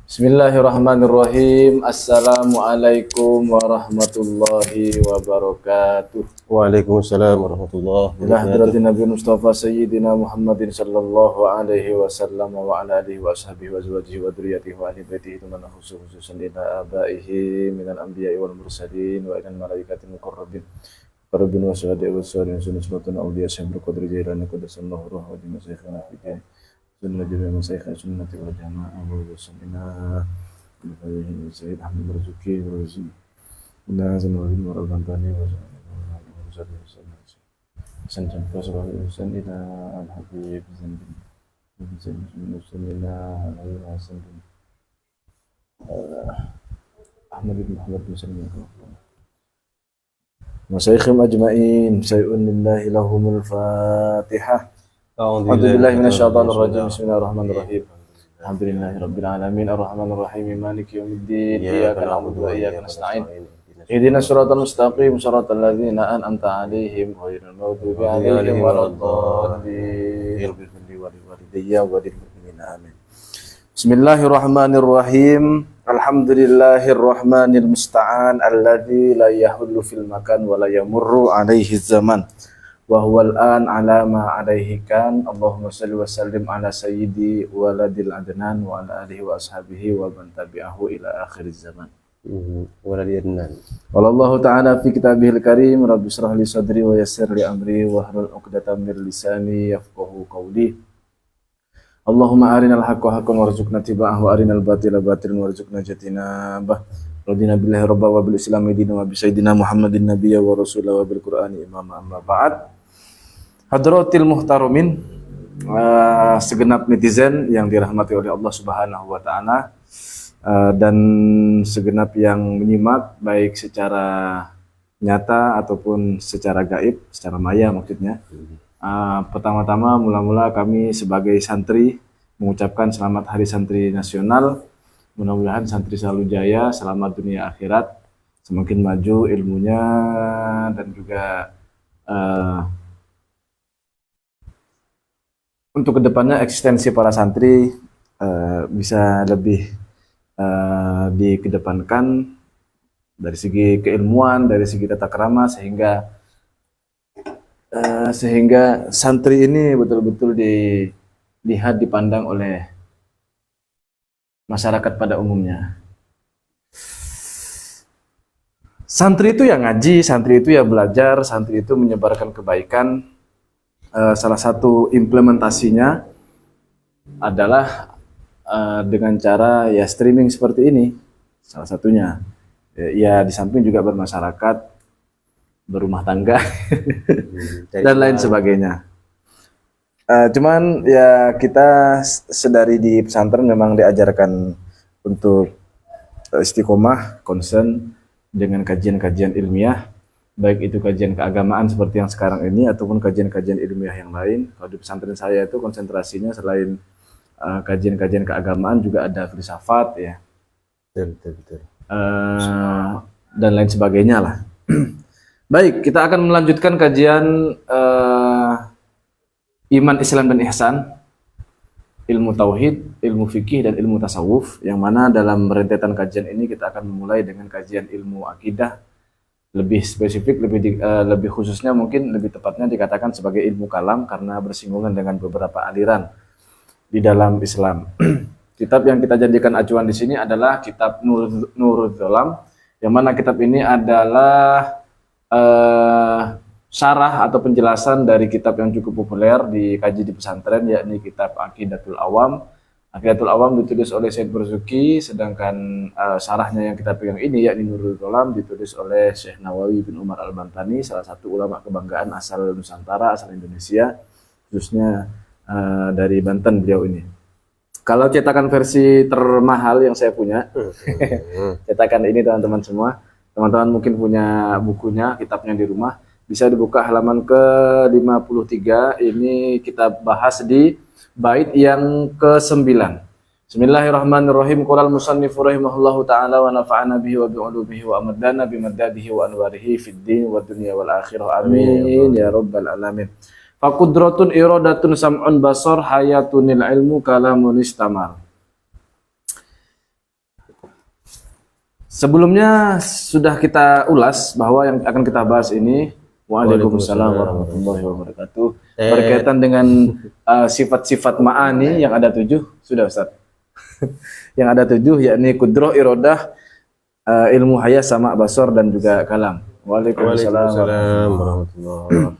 Bismillahirrahmanirrahim. Assalamualaikum warahmatullahi wabarakatuh. Waalaikumsalam warahmatullahi Ila wabarakatuh. hadratin Nabi Mustafa Sayyidina Muhammadin sallallahu alaihi wasallam wa ala alihi wa ashabihi wa azwajihi wa dzurriyyatihi wa ahli baitihi tumanna khususan ila abaihi minal anbiya'i wal mursalin wa ilal malaikatil muqarrabin wa syuhada'i wa salihin sunnatun awliya syaikhul qadri jailani qaddasallahu ruhahu wa jami'a syekhana fi sunnah jami'a masyayikh sunnati wal jamaah wa wasallina Sayyid Ahmad Marzuki wa Razi Nazan wa bin Mural Bantani wa sanjam fasrah usan ila al-habib zanbin muslimina alaihi wasallam Ahmad bin Muhammad bin Salim masyayikhim ajma'in syai'un lillahi lahumul fatihah. A'udzubillahi minasyaitonir rajim. Bismillahirrahmanirrahim. Alhamdulillahi rabbil alamin arrahmanir rahim maliki yaumiddin iyyaka na'budu wa iyyaka nasta'in ihdinas siratal mustaqim siratal ladzina an'amta 'alaihim ghairil maghdubi 'alaihim waladdallin walidayya walil mu'minina amin. Bismillahirrahmanirrahim. Alhamdulillahirrahmanil musta'an alladzi la yahullu fil makan wa la yamurru 'alaihi zaman. Wa huwal an ala ma alaihi kan. Allahumma salli wa sallim ala sayyidi waladil adnan wa ala alihi wa ashabihi wa man tabi'ahu ila akhiriz zaman. Waladil adnan. Wallahu ta'ala fi kitabihil karim rabbi shrah li sadri wa yassir li amri wa hlul 'uqdatam min lisani yafqahu qawli. Allahumma arinal haqqa haqqan warzuqna tiba'ahu wa arinal batila batilan warzuqna jatinabah. Radina billahi rabba wa bil islami dinan wa bi sayyidina Muhammadin nabiyya wa rasula wa bil qur'ani imama amma ba'd. Hadratil muhtarumin, segenap netizen yang dirahmati oleh Allah Subhanahu wa taala, dan segenap yang menyimak baik secara nyata ataupun secara gaib, secara maya maksudnya. Pertama-tama mula-mula kami sebagai santri mengucapkan selamat Hari Santri Nasional. Mudah-mudahan santri selalu jaya, selamat dunia akhirat, semakin maju ilmunya dan juga untuk kedepannya eksistensi para santri bisa lebih dikedepankan dari segi keilmuan, dari segi tata krama, sehingga santri ini betul-betul dilihat, dipandang oleh masyarakat pada umumnya. Santri itu ya ngaji, santri itu ya belajar, santri itu menyebarkan kebaikan. Salah satu implementasinya adalah dengan cara ya streaming seperti ini, salah satunya. Ya di samping juga bermasyarakat, berumah tangga, dan lain sebagainya. Cuman ya kita sedari di pesantren memang diajarkan untuk istiqomah, concern dengan kajian-kajian ilmiah, baik itu kajian keagamaan seperti yang sekarang ini ataupun kajian-kajian ilmiah yang lain. Kalau di pesantren saya itu konsentrasinya selain kajian-kajian keagamaan juga ada filsafat ya, Betul. Dan lain sebagainya lah. Baik, kita akan melanjutkan kajian iman, Islam dan ihsan, ilmu tauhid, ilmu fikih dan ilmu tasawuf, yang mana dalam rentetan kajian ini kita akan memulai dengan kajian ilmu akidah. Lebih spesifik, lebih khususnya mungkin lebih tepatnya dikatakan sebagai ilmu kalam karena bersinggungan dengan beberapa aliran di dalam Islam. Kitab yang kita jadikan acuan di sini adalah kitab Nurul Dzolam, yang mana kitab ini adalah syarah atau penjelasan dari kitab yang cukup populer dikaji di pesantren, yakni kitab Aqidatul Awam. Aqidatul Awam ditulis oleh Syekh Marzuki, sedangkan syarahnya yang kita pegang ini yakni Nurul Dzolam ditulis oleh Syekh Nawawi bin Umar Al-Bantani, salah satu ulama kebanggaan asal Nusantara, asal Indonesia, khususnya dari Banten beliau ini. Kalau cetakan versi termahal yang saya punya, cetakan ini teman-teman semua, teman-teman mungkin punya bukunya, kitabnya di rumah, bisa dibuka halaman ke-53. Ini kita bahas di bait yang ke-9. Bismillahirrahmanirrahim. Qala al-musannifu rahimahullahu ta'ala wa nafa'ana bihi wa bi'ulumihi wa amadana bimaddadihi wa anwarihi fid din wa dunya wal akhirah. Amin ya rabbal alamin. Faqudratun iradatun sam'un basar hayatunil ilmu kalamun istamar. Sebelumnya sudah kita ulas bahwa yang akan kita bahas ini, Waalaikumsalam warahmatullahi wabarakatuh, berkaitan dengan sifat-sifat ma'ani yang ada 7, sudah Ustaz. Yang ada 7 yakni kudroh, irodah, ilmu hayas, sama basor dan juga kalam. Waalaikumsalam warahmatullahi.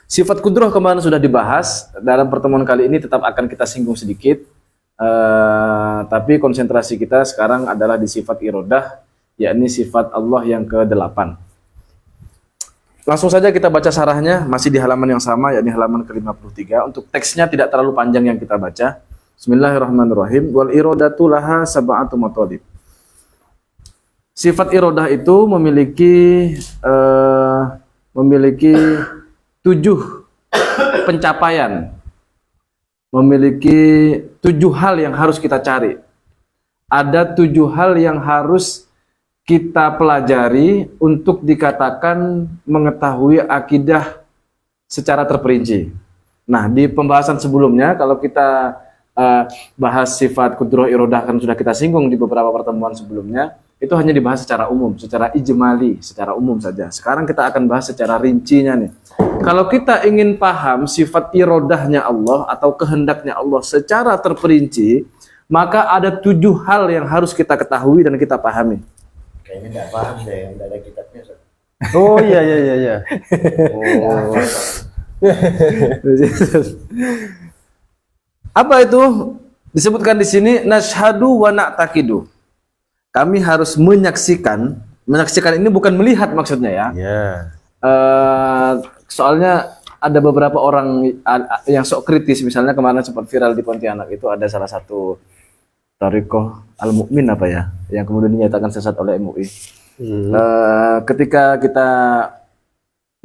Sifat kudroh kemarin sudah dibahas. Dalam pertemuan kali ini tetap akan kita singgung sedikit. Tapi konsentrasi kita sekarang adalah di sifat irodah, yakni sifat Allah yang ke-8. Langsung saja kita baca sarahnya, masih di halaman yang sama, yakni halaman ke-53. Untuk teksnya tidak terlalu panjang yang kita baca. Bismillahirrahmanirrahim. Wal irodatu laha sab'atu mathalib. Sifat irodah itu memiliki 7 pencapaian. Memiliki 7 hal yang harus kita cari. Ada 7 hal yang harus kita pelajari untuk dikatakan mengetahui akidah secara terperinci. Nah, di pembahasan sebelumnya, kalau kita bahas sifat kudroh irodah kan sudah kita singgung di beberapa pertemuan sebelumnya, itu hanya dibahas secara umum, secara ijmali, secara umum saja. Sekarang kita akan bahas secara rincinya nih. Kalau kita ingin paham sifat irodahnya Allah atau kehendaknya Allah secara terperinci, maka ada 7 hal yang harus kita ketahui dan kita pahami. Kayaknya nggak paham deh, nggak ada kitabnya. Oh iya. Oh. Apa itu? Disebutkan di sini nashhadu wa na'taqidu. Kami harus menyaksikan ini bukan melihat maksudnya ya. Soalnya ada beberapa orang yang sok kritis, misalnya kemarin sempat viral di Pontianak itu ada salah satu Thariqah Al-Mu'min apa ya, yang kemudian dinyatakan sesat oleh MUI. Ketika kita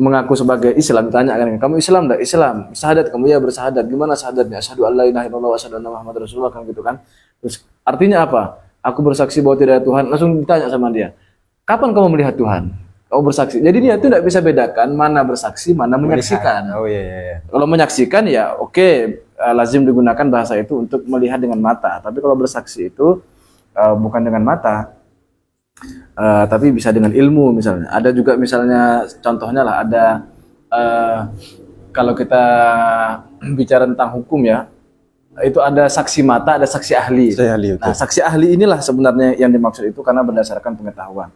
mengaku sebagai Islam, ditanya kan, kamu Islam enggak? Islam. Syahadat kamu? Ya bersahadat. Gimana syahadatnya? Asyhadu an la ilaha illallah wa asyhadu anna Muhammadar Rasulullah, kan gitu kan. Terus artinya apa? Aku bersaksi bahwa tidak ada Tuhan. Langsung ditanya sama dia, kapan kamu melihat Tuhan? Kamu bersaksi. Jadi dia itu tidak bisa bedakan mana bersaksi, mana menyaksikan. Oh iya. Kalau menyaksikan ya oke, lazim digunakan bahasa itu untuk melihat dengan mata. Tapi kalau bersaksi itu bukan dengan mata, tapi bisa dengan ilmu misalnya. Ada juga misalnya contohnya lah, ada kalau kita bicara tentang hukum ya, itu ada saksi mata, ada saksi ahli. Okay. Nah, saksi ahli inilah sebenarnya yang dimaksud itu karena berdasarkan pengetahuan.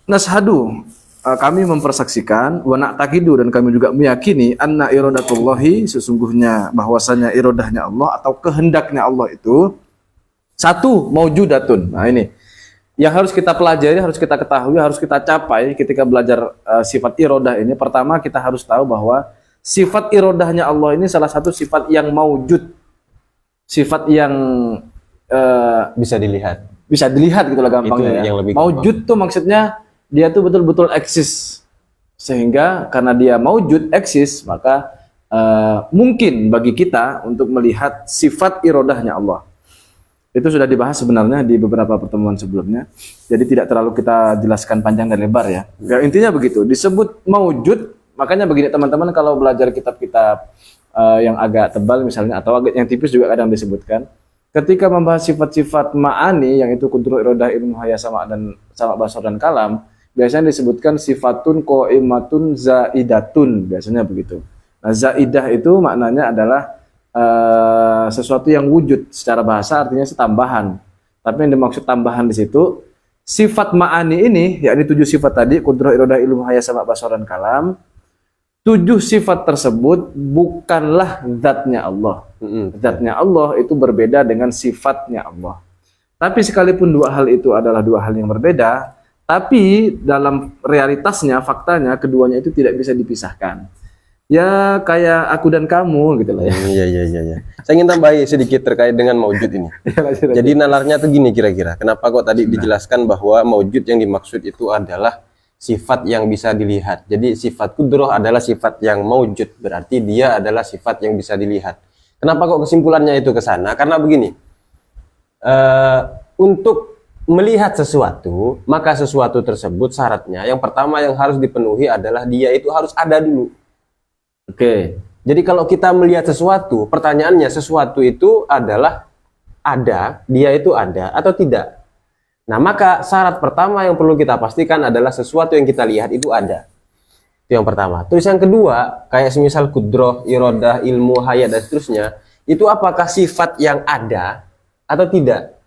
Nashhadu, kami mempersaksikan, wa na'taqidu, dan kami juga meyakini anna iradatullahi, sesungguhnya bahwasanya iradahnya Allah atau kehendaknya Allah itu satu maujudatun. Nah ini yang harus kita pelajari, harus kita ketahui, harus kita capai ketika belajar sifat iradah ini. Pertama kita harus tahu bahwa sifat iradahnya Allah ini salah satu sifat yang maujud, sifat yang Bisa dilihat. bisa dilihat gitu lah gampangnya ya. Maujud tuh maksudnya dia tuh betul-betul eksis, sehingga karena dia maujud, eksis, maka mungkin bagi kita untuk melihat sifat iradahnya Allah. Itu sudah dibahas sebenarnya di beberapa pertemuan sebelumnya, jadi tidak terlalu kita jelaskan panjang dan lebar ya. Ya intinya begitu, disebut maujud. Makanya begini teman-teman, kalau belajar kitab-kitab yang agak tebal misalnya atau agak yang tipis juga kadang disebutkan, ketika membahas sifat-sifat ma'ani yang itu kudroh, irodah, ilmu hayas, sama basar dan kalam, biasanya disebutkan sifatun qaimatun zaidatun, biasanya begitu. Nah, zaidah itu maknanya adalah sesuatu yang wujud secara bahasa, artinya tambahan. Tapi yang dimaksud tambahan di situ sifat ma'ani ini, yakni 7 sifat tadi, kudroh, irodah, ilmu hayas, sama basar dan kalam. 7 sifat tersebut bukanlah zatnya Allah. Zatnya Allah itu berbeda dengan sifatnya Allah. Tapi sekalipun 2 hal itu adalah 2 hal yang berbeda, tapi dalam realitasnya, faktanya, keduanya itu tidak bisa dipisahkan. Ya kayak aku dan kamu gitu lah ya. Iya. Saya ingin tambahin sedikit terkait dengan maujud ini. Jadi nalarnya tuh gini kira-kira. Kenapa kok tadi dijelaskan bahwa maujud yang dimaksud itu adalah sifat yang bisa dilihat. Jadi sifat kudroh adalah sifat yang maujud, berarti dia adalah sifat yang bisa dilihat. Kenapa kok kesimpulannya itu ke sana? Karena begini, untuk melihat sesuatu, maka sesuatu tersebut syaratnya yang pertama yang harus dipenuhi adalah dia itu harus ada dulu. Oke. Jadi kalau kita melihat sesuatu, pertanyaannya sesuatu itu adalah ada, dia itu ada atau tidak? Nah, maka syarat pertama yang perlu kita pastikan adalah sesuatu yang kita lihat itu ada. Itu yang pertama. Terus yang kedua, kayak semisal kudroh, irodah, ilmu, hayat, dan seterusnya, itu apakah sifat yang ada atau tidak?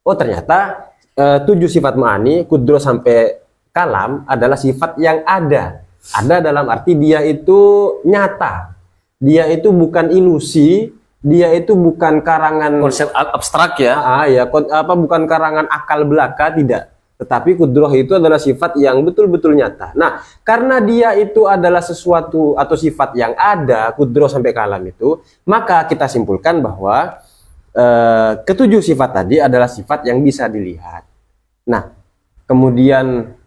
Oh, ternyata 7 sifat ma'ani, kudroh sampai kalam adalah sifat yang ada. Ada dalam arti dia itu nyata. Dia itu bukan ilusi, dia itu bukan karangan Konsep abstrak ya. bukan karangan akal belaka, tidak. Tetapi kudroh itu adalah sifat yang betul-betul nyata. Nah, karena dia itu adalah sesuatu atau sifat yang ada, kudroh sampai kalam itu, maka kita simpulkan bahwa ketujuh sifat tadi adalah sifat yang bisa dilihat. Nah, kemudian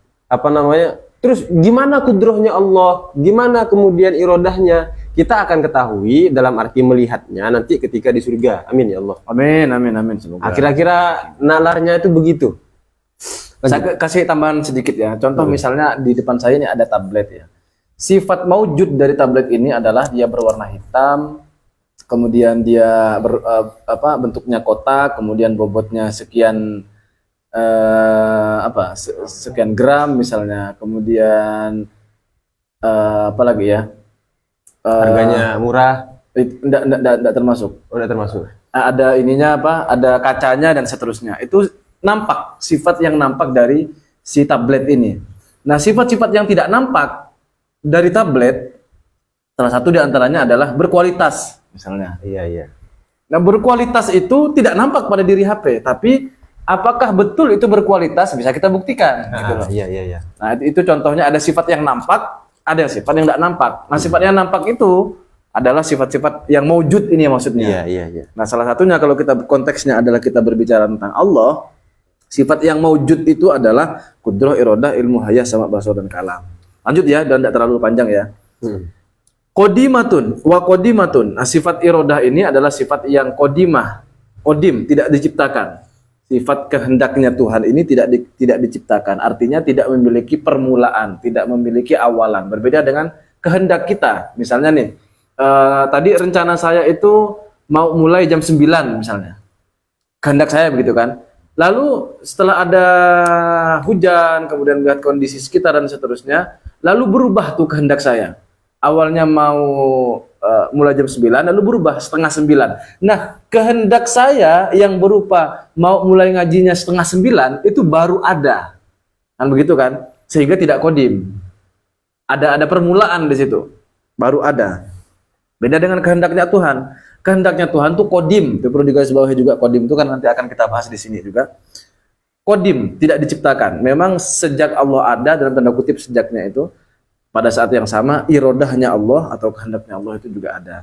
terus gimana kudrohnya Allah, gimana kemudian irodahnya, kita akan ketahui dalam arti melihatnya nanti ketika di surga. Amin ya Allah. Amin, amin, amin. Semoga. Kira-kira nalarnya itu begitu. Saya kasih tambahan sedikit ya. Contoh misalnya di depan saya ini ada tablet ya. Sifat maujud dari tablet ini adalah dia berwarna hitam, kemudian dia bentuknya kotak, kemudian bobotnya sekian sekian gram misalnya, kemudian apa lagi ya? Harganya murah. Enggak termasuk. Udah termasuk. Ada ininya ada kacanya dan seterusnya. Itu nampak, sifat yang nampak dari si tablet ini. Nah, sifat-sifat yang tidak nampak dari tablet, salah satu diantaranya adalah berkualitas, misalnya. Iya. Nah, berkualitas itu tidak nampak pada diri HP, tapi apakah betul itu berkualitas bisa kita buktikan. Gitu loh. Iya. Nah, itu contohnya ada sifat yang nampak, ada sifat yang tidak nampak. Nah, sifat yang nampak itu adalah sifat-sifat yang maujud ini maksudnya. Iya. Nah, salah satunya kalau kita konteksnya adalah kita berbicara tentang Allah, sifat yang maujud itu adalah kudroh, irodah, ilmu, hayah, sama, basar, dan kalam. Lanjut ya, dan tidak terlalu panjang ya. Qodimatun wa qodimatun. Nah, sifat irodah ini adalah sifat yang qodimah. Qodim, tidak diciptakan. Sifat kehendaknya Tuhan ini tidak diciptakan. Artinya tidak memiliki permulaan, tidak memiliki awalan. Berbeda dengan kehendak kita. Misalnya nih, tadi rencana saya itu mau mulai jam 9 misalnya. Kehendak saya begitu kan. Lalu setelah ada hujan, kemudian melihat kondisi sekitar dan seterusnya, lalu berubah tuh kehendak saya. Awalnya mau mulai jam 9, lalu berubah setengah 9. Nah, kehendak saya yang berupa mau mulai ngajinya setengah 9 itu baru ada. Kan begitu kan? Sehingga tidak kodim. Ada permulaan di situ. Baru ada. Beda dengan kehendaknya Tuhan. Kehendaknya Tuhan tuh kodim. Itu perlu digarisbawahi juga, kodim itu kan nanti akan kita bahas di sini juga. Kodim, tidak diciptakan. Memang sejak Allah ada, dalam tanda kutip sejaknya itu, pada saat yang sama irodahnya Allah atau kehendaknya Allah itu juga ada.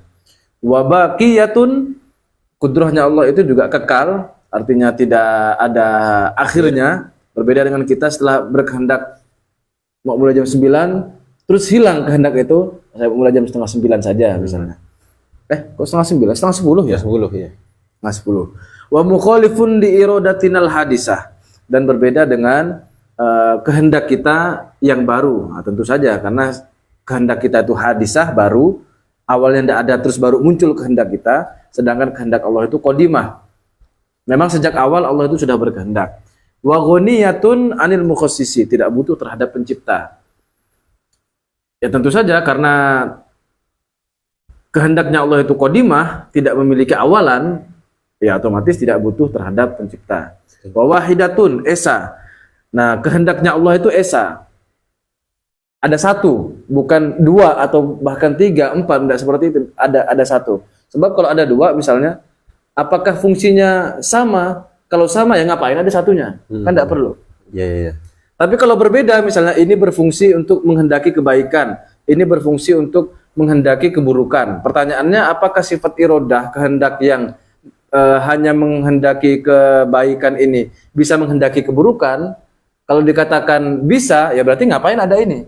Wa baqiyatun, kudrohnya Allah itu juga kekal, artinya tidak ada akhirnya. Berbeda dengan kita setelah berkehendak mau mulai jam 9, terus hilang kehendak itu, saya mulai jam setengah 9 saja misalnya. Kok setengah 9? Setengah 10 ya? 10 ya. Setengah 10. Wa mukhalifun li irodatinal hadisah, dan berbeda dengan kehendak kita yang baru. Nah, tentu saja karena kehendak kita itu hadisah, baru, awalnya tidak ada terus baru muncul kehendak kita, sedangkan kehendak Allah itu qodimah. Memang sejak awal Allah itu sudah berkehendak. Wa ghaniyatun anil mukhassisi, tidak butuh terhadap pencipta. Ya tentu saja karena kehendaknya Allah itu qodimah, tidak memiliki awalan, ya otomatis tidak butuh terhadap pencipta. Wa wahidatun, esa. Nah, kehendaknya Allah itu esa. Ada satu, bukan dua atau bahkan 3, 4, tidak seperti itu. Ada satu. Sebab kalau ada dua misalnya, apakah fungsinya sama? Kalau sama ya ngapain ada satunya? Kan tidak perlu. Iya. Tapi kalau berbeda, misalnya ini berfungsi untuk menghendaki kebaikan, ini berfungsi untuk menghendaki keburukan. Pertanyaannya, apakah sifat irodah, kehendak yang hanya menghendaki kebaikan ini bisa menghendaki keburukan? Kalau dikatakan bisa, ya berarti ngapain ada ini?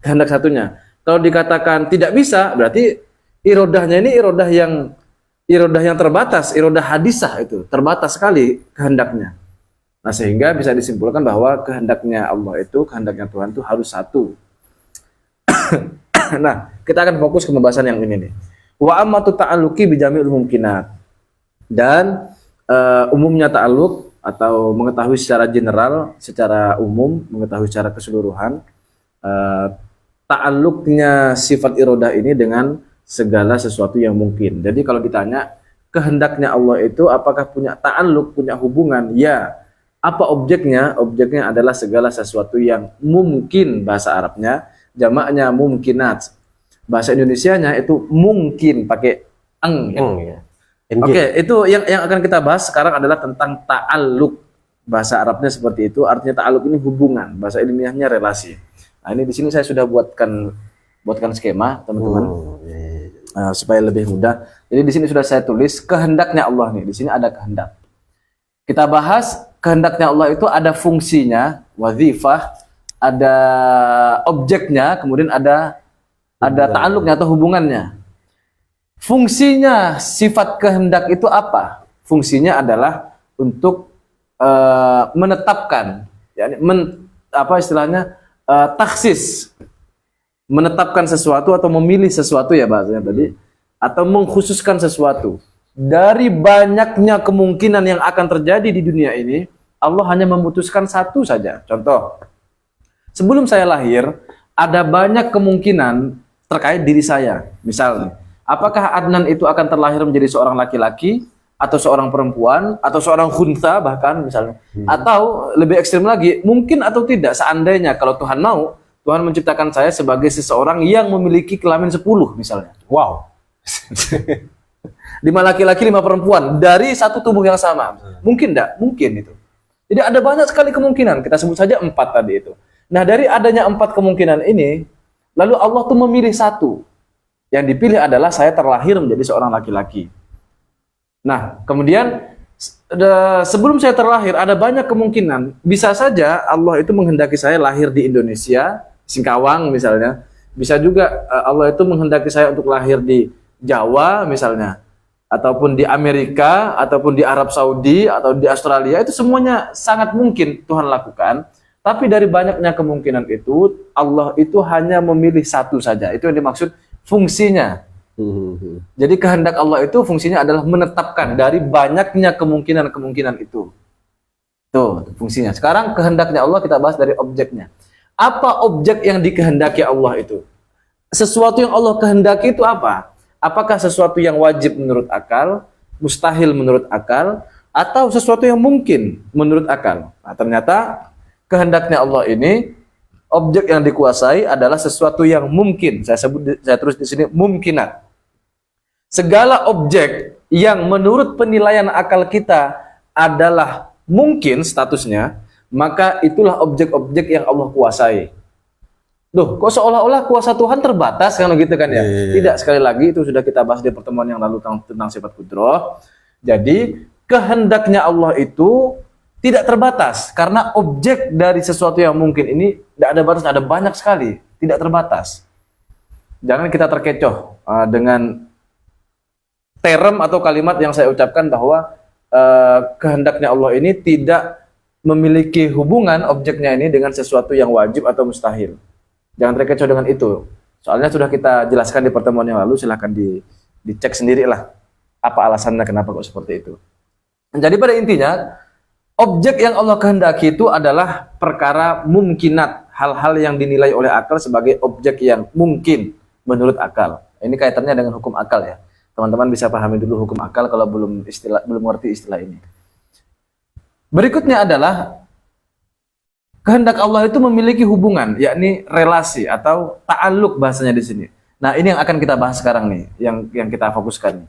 Kehendak satunya. Kalau dikatakan tidak bisa, berarti irodahnya ini irodah yang terbatas, irodah hadisah itu, terbatas sekali kehendaknya. Nah, sehingga bisa disimpulkan bahwa kehendaknya Allah itu, kehendaknya Tuhan itu harus satu. Nah, kita akan fokus ke pembahasan yang ini nih. Wa ammatu ta'alluqi bi jami'il mumkinat. Dan umumnya ta'alluq atau mengetahui secara general, secara umum, mengetahui secara keseluruhan ta'alluqnya sifat iradah ini dengan segala sesuatu yang mungkin. Jadi kalau ditanya kehendaknya Allah itu apakah punya ta'alluq, punya hubungan? Ya. Apa objeknya? Objeknya adalah segala sesuatu yang mungkin, bahasa Arabnya, jamaknya mumkinat. Bahasa Indonesianya itu mungkin pakai eng. Ya. Oke, itu yang akan kita bahas sekarang adalah tentang ta'alluq. Bahasa Arabnya seperti itu, artinya ta'alluq ini hubungan, bahasa ilmiahnya relasi. Nah, ini di sini saya sudah buatkan skema, teman-teman. Supaya lebih mudah. Jadi di sini sudah saya tulis kehendaknya Allah nih. Di sini ada kehendak. Kita bahas kehendaknya Allah itu ada fungsinya, wazifah, ada objeknya, kemudian ada ta'alluqnya atau hubungannya. Fungsinya sifat kehendak itu apa? Fungsinya adalah untuk menetapkan, taksis, menetapkan sesuatu atau memilih sesuatu ya bahasanya tadi, atau mengkhususkan sesuatu. Dari banyaknya kemungkinan yang akan terjadi di dunia ini, Allah hanya memutuskan satu saja. Contoh, sebelum saya lahir, ada banyak kemungkinan terkait diri saya. Misalnya, apakah Adnan itu akan terlahir menjadi seorang laki-laki, atau seorang perempuan, atau seorang khuntha bahkan misalnya. Atau lebih ekstrim lagi, mungkin atau tidak, seandainya kalau Tuhan mau, Tuhan menciptakan saya sebagai seseorang yang memiliki kelamin 10 misalnya. Wow. 5 laki-laki, 5 perempuan dari satu tubuh yang sama. Mungkin enggak? Mungkin itu. Jadi ada banyak sekali kemungkinan. Kita sebut saja 4 tadi itu. Nah, dari adanya 4 kemungkinan ini, lalu Allah tuh memilih satu. Yang dipilih adalah saya terlahir menjadi seorang laki-laki. Nah, kemudian sebelum saya terlahir ada banyak kemungkinan. Bisa saja Allah itu menghendaki saya lahir di Indonesia, Singkawang misalnya. Bisa juga Allah itu menghendaki saya untuk lahir di Jawa misalnya, ataupun di Amerika, ataupun di Arab Saudi, atau di Australia. Itu semuanya sangat mungkin Tuhan lakukan. Tapi dari banyaknya kemungkinan itu, Allah itu hanya memilih satu saja. Itu yang dimaksud fungsinya. Jadi kehendak Allah itu fungsinya adalah menetapkan dari banyaknya kemungkinan-kemungkinan itu. Tuh fungsinya. Sekarang kehendaknya Allah kita bahas dari objeknya. Apa objek yang dikehendaki Allah itu? Sesuatu yang Allah kehendaki itu apa? Apakah sesuatu yang wajib menurut akal, mustahil menurut akal, atau sesuatu yang mungkin menurut akal? Nah, ternyata kehendaknya Allah ini, objek yang dikuasai adalah sesuatu yang mungkin. Saya tulis di sini mungkinat. Segala objek yang menurut penilaian akal kita adalah mungkin statusnya, maka itulah objek-objek yang Allah kuasai. Loh, kok seolah-olah kuasa Tuhan terbatas kan gitu kan ya? Tidak, sekali lagi itu sudah kita bahas di pertemuan yang lalu tentang sifat qudrah. Jadi, kehendaknya Allah itu tidak terbatas karena objek dari sesuatu yang mungkin ini tidak ada batas, ada banyak sekali, tidak terbatas. Jangan kita terkecoh dengan term atau kalimat yang saya ucapkan bahwa kehendaknya Allah ini tidak memiliki hubungan objeknya ini dengan sesuatu yang wajib atau mustahil. Jangan terkecoh dengan itu. Soalnya sudah kita jelaskan di pertemuan yang lalu, silahkan dicek sendirilah apa alasannya kenapa kok seperti itu. Jadi pada intinya, objek yang Allah kehendaki itu adalah perkara mungkinat, hal-hal yang dinilai oleh akal sebagai objek yang mungkin menurut akal. Ini kaitannya dengan hukum akal ya. Teman-teman bisa pahami dulu hukum akal kalau belum ngerti istilah ini. Berikutnya adalah kehendak Allah itu memiliki hubungan, yakni relasi atau ta'alluq bahasanya di sini. Nah, ini yang akan kita bahas sekarang nih, yang kita fokuskan.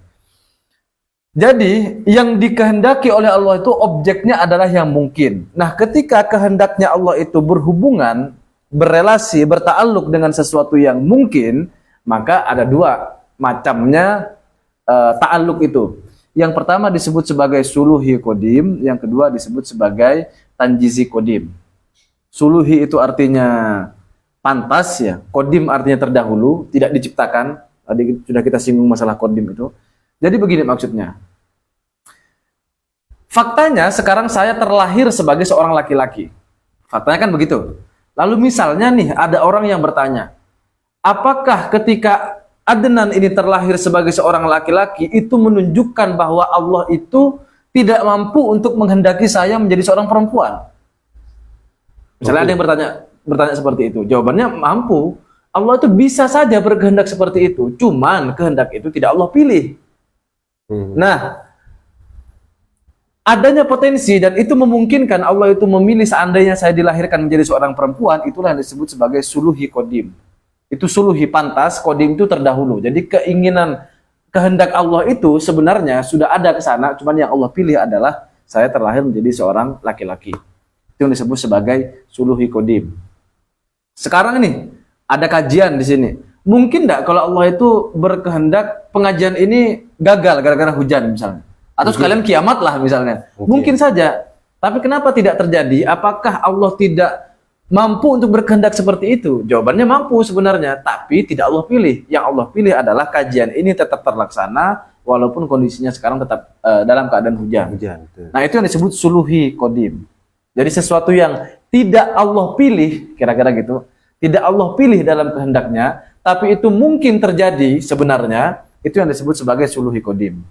Jadi, yang dikehendaki oleh Allah itu objeknya adalah yang mungkin. Nah, ketika kehendaknya Allah itu berhubungan, berelasi, berta'alluq dengan sesuatu yang mungkin, maka ada dua macamnya ta'alluq itu. Yang pertama disebut sebagai suluhi qadim, yang kedua disebut sebagai tanjizi qadim. Suluhi itu artinya pantas ya, qadim artinya terdahulu, tidak diciptakan. Tadi sudah kita singgung masalah qadim itu. Jadi begini maksudnya. Faktanya sekarang saya terlahir sebagai seorang laki-laki. Faktanya kan begitu. Lalu misalnya nih ada orang yang bertanya, apakah ketika Adnan ini terlahir sebagai seorang laki-laki itu menunjukkan bahwa Allah itu tidak mampu untuk menghendaki saya menjadi seorang perempuan? Misalnya ada yang bertanya seperti itu. Jawabannya mampu. Allah itu bisa saja berkehendak seperti itu. Cuman kehendak itu tidak Allah pilih. Nah, adanya potensi dan itu memungkinkan Allah itu memilih seandainya saya dilahirkan menjadi seorang perempuan, itulah yang disebut sebagai suluhi kodim. Itu suluhi pantas, kodim itu terdahulu. Jadi keinginan kehendak Allah itu sebenarnya sudah ada ke sana, cuman yang Allah pilih adalah saya terlahir menjadi seorang laki-laki. Itu yang disebut sebagai suluhi kodim. Sekarang ini ada kajian di sini. Mungkin enggak kalau Allah itu berkehendak pengajian ini gagal gara-gara hujan misalnya. Atau sekalian kiamat lah misalnya. Mungkin saja. Tapi kenapa tidak terjadi? Apakah Allah tidak mampu untuk berkehendak seperti itu? Jawabannya mampu sebenarnya. Tapi tidak Allah pilih. Yang Allah pilih adalah kajian ini tetap terlaksana walaupun kondisinya sekarang tetap dalam keadaan hujan. Nah itu yang disebut suluhi kodim. Jadi sesuatu yang tidak Allah pilih, kira-kira gitu. Tidak Allah pilih dalam kehendaknya, tapi itu mungkin terjadi sebenarnya, itu yang disebut sebagai suluhi kodim.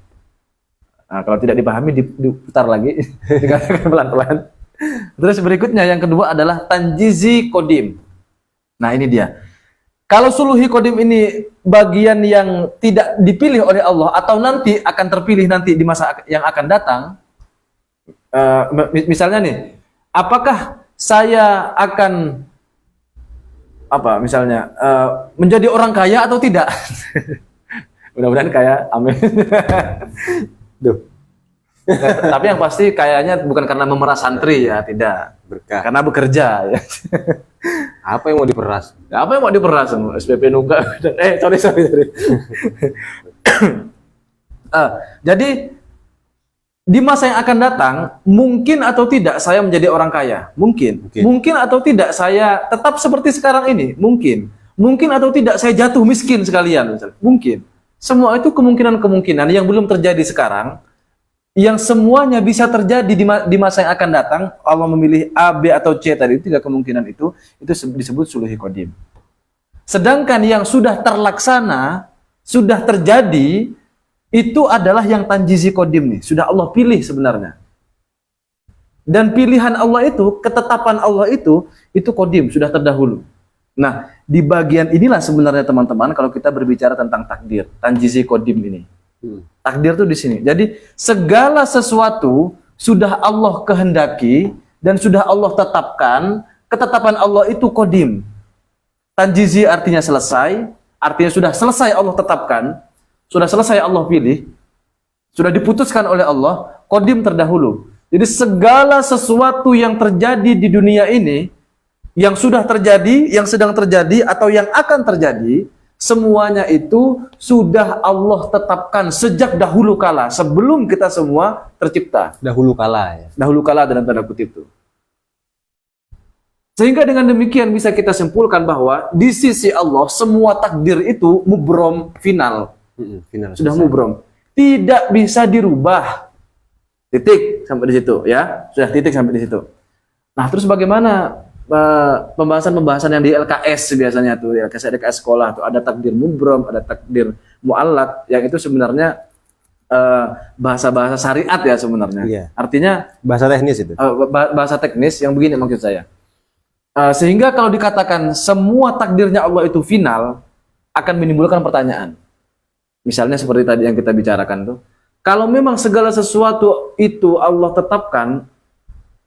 Nah, kalau tidak dipahami, diputar lagi, dikatakan pelan-pelan. Terus berikutnya, yang kedua adalah tanjizi kodim. Nah ini dia. Kalau suluhi kodim ini bagian yang tidak dipilih oleh Allah, atau nanti akan terpilih nanti di masa yang akan datang, misalnya nih, apakah saya akan misalnya menjadi orang kaya atau tidak? Mudah-mudahan kaya, amin. Duh. Tapi yang pasti kayaknya bukan karena memeras santri ya, tidak. Berkah. Karena bekerja ya. Apa yang mau diperas? Apa yang mau diperas? SPP nunggak. Sorry. Jadi di masa yang akan datang, mungkin atau tidak saya menjadi orang kaya? Mungkin atau tidak saya tetap seperti sekarang ini? Mungkin atau tidak saya jatuh miskin sekalian? Misalnya. Mungkin. Semua itu kemungkinan-kemungkinan yang belum terjadi sekarang, yang semuanya bisa terjadi di masa yang akan datang. Allah memilih A, B, atau C tadi, 3 kemungkinan itu disebut suluhi kodim. Sedangkan yang sudah terlaksana, sudah terjadi, itu adalah yang tanjizi kodim nih. Sudah Allah pilih sebenarnya. Dan pilihan Allah itu, ketetapan Allah itu kodim, sudah terdahulu. Nah, di bagian inilah sebenarnya teman-teman, kalau kita berbicara tentang takdir, tanjizi kodim ini. Takdir itu di sini. Jadi, segala sesuatu sudah Allah kehendaki, dan sudah Allah tetapkan, ketetapan Allah itu kodim. Tanjizi artinya selesai, artinya sudah selesai Allah tetapkan, sudah selesai Allah pilih, sudah diputuskan oleh Allah, kodim terdahulu. Jadi segala sesuatu yang terjadi di dunia ini, yang sudah terjadi, yang sedang terjadi, atau yang akan terjadi, semuanya itu sudah Allah tetapkan sejak dahulu kala, sebelum kita semua tercipta. Dahulu kala ya. Dahulu kala dalam tanda kutip itu. Sehingga dengan demikian bisa kita simpulkan bahwa di sisi Allah semua takdir itu mubrom, final. Sudah mubrom, tidak bisa dirubah. Titik sampai di situ ya, sudah titik sampai di situ. Nah terus bagaimana pembahasan yang di LKS biasanya tuh, LKS sekolah tuh ada takdir mubrom, ada takdir mu'allaq, yang itu sebenarnya bahasa-bahasa syariat ya sebenarnya. Iya. Artinya bahasa teknis itu. Bahasa teknis yang begini maksud saya. Sehingga kalau dikatakan semua takdirnya Allah itu final, akan menimbulkan pertanyaan. Misalnya seperti tadi yang kita bicarakan tuh, kalau memang segala sesuatu itu Allah tetapkan,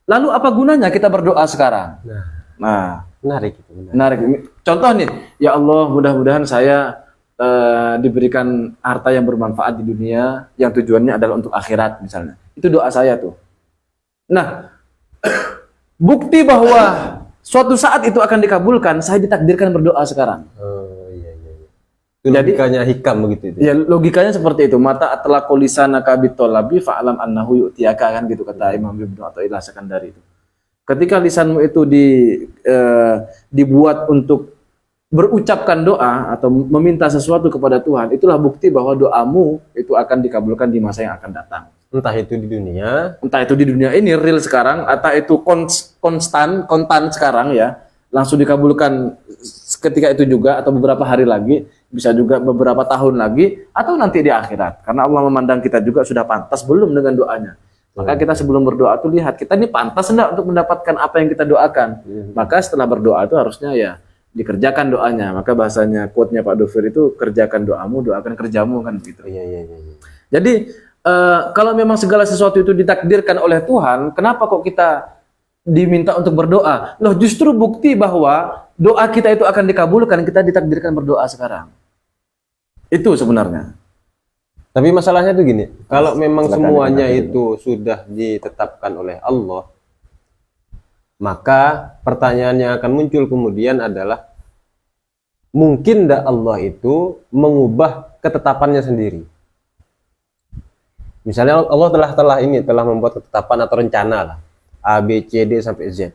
lalu apa gunanya kita berdoa sekarang? Nah, menarik. Contoh nih, ya Allah mudah-mudahan saya diberikan harta yang bermanfaat di dunia, yang tujuannya adalah untuk akhirat misalnya. Itu doa saya tuh. Nah, bukti bahwa suatu saat itu akan dikabulkan, saya ditakdirkan berdoa sekarang. Logikanya hikam begitu itu. Ya logikanya seperti itu. Mata atlaqu lisanaka bitolabi fa'alam annahu yu'tiyaka, kan gitu kata Imam Ibnu Athaillah Sekandari itu. Ketika lisanmu itu dibuat untuk berucapkan doa atau meminta sesuatu kepada Tuhan, itulah bukti bahwa doamu itu akan dikabulkan di masa yang akan datang. Entah itu di dunia ini real sekarang, atau itu kontan sekarang ya, langsung dikabulkan ketika itu juga, atau beberapa hari lagi, bisa juga beberapa tahun lagi, atau nanti di akhirat. Karena Allah memandang kita juga sudah pantas belum dengan doanya. Maka kita sebelum berdoa tuh lihat kita ini pantas enggak untuk mendapatkan apa yang kita doakan. Maka setelah berdoa itu harusnya ya dikerjakan doanya. Maka bahasanya quote-nya Pak Dofir itu kerjakan doamu, doakan kerjamu kan begitu. Iya. Jadi kalau memang segala sesuatu itu ditakdirkan oleh Tuhan, kenapa kok kita diminta untuk berdoa? Loh, justru bukti bahwa doa kita itu akan dikabulkan, kita ditakdirkan berdoa sekarang. Itu sebenarnya. Tapi masalahnya tuh gini, kalau memang Silakan, semuanya silakan. itu sudah ditetapkan oleh Allah, maka pertanyaan yang akan muncul kemudian adalah, mungkin tidak Allah itu mengubah ketetapannya sendiri? Misalnya Allah telah membuat ketetapan atau rencana lah, A, B, C, D sampai Z.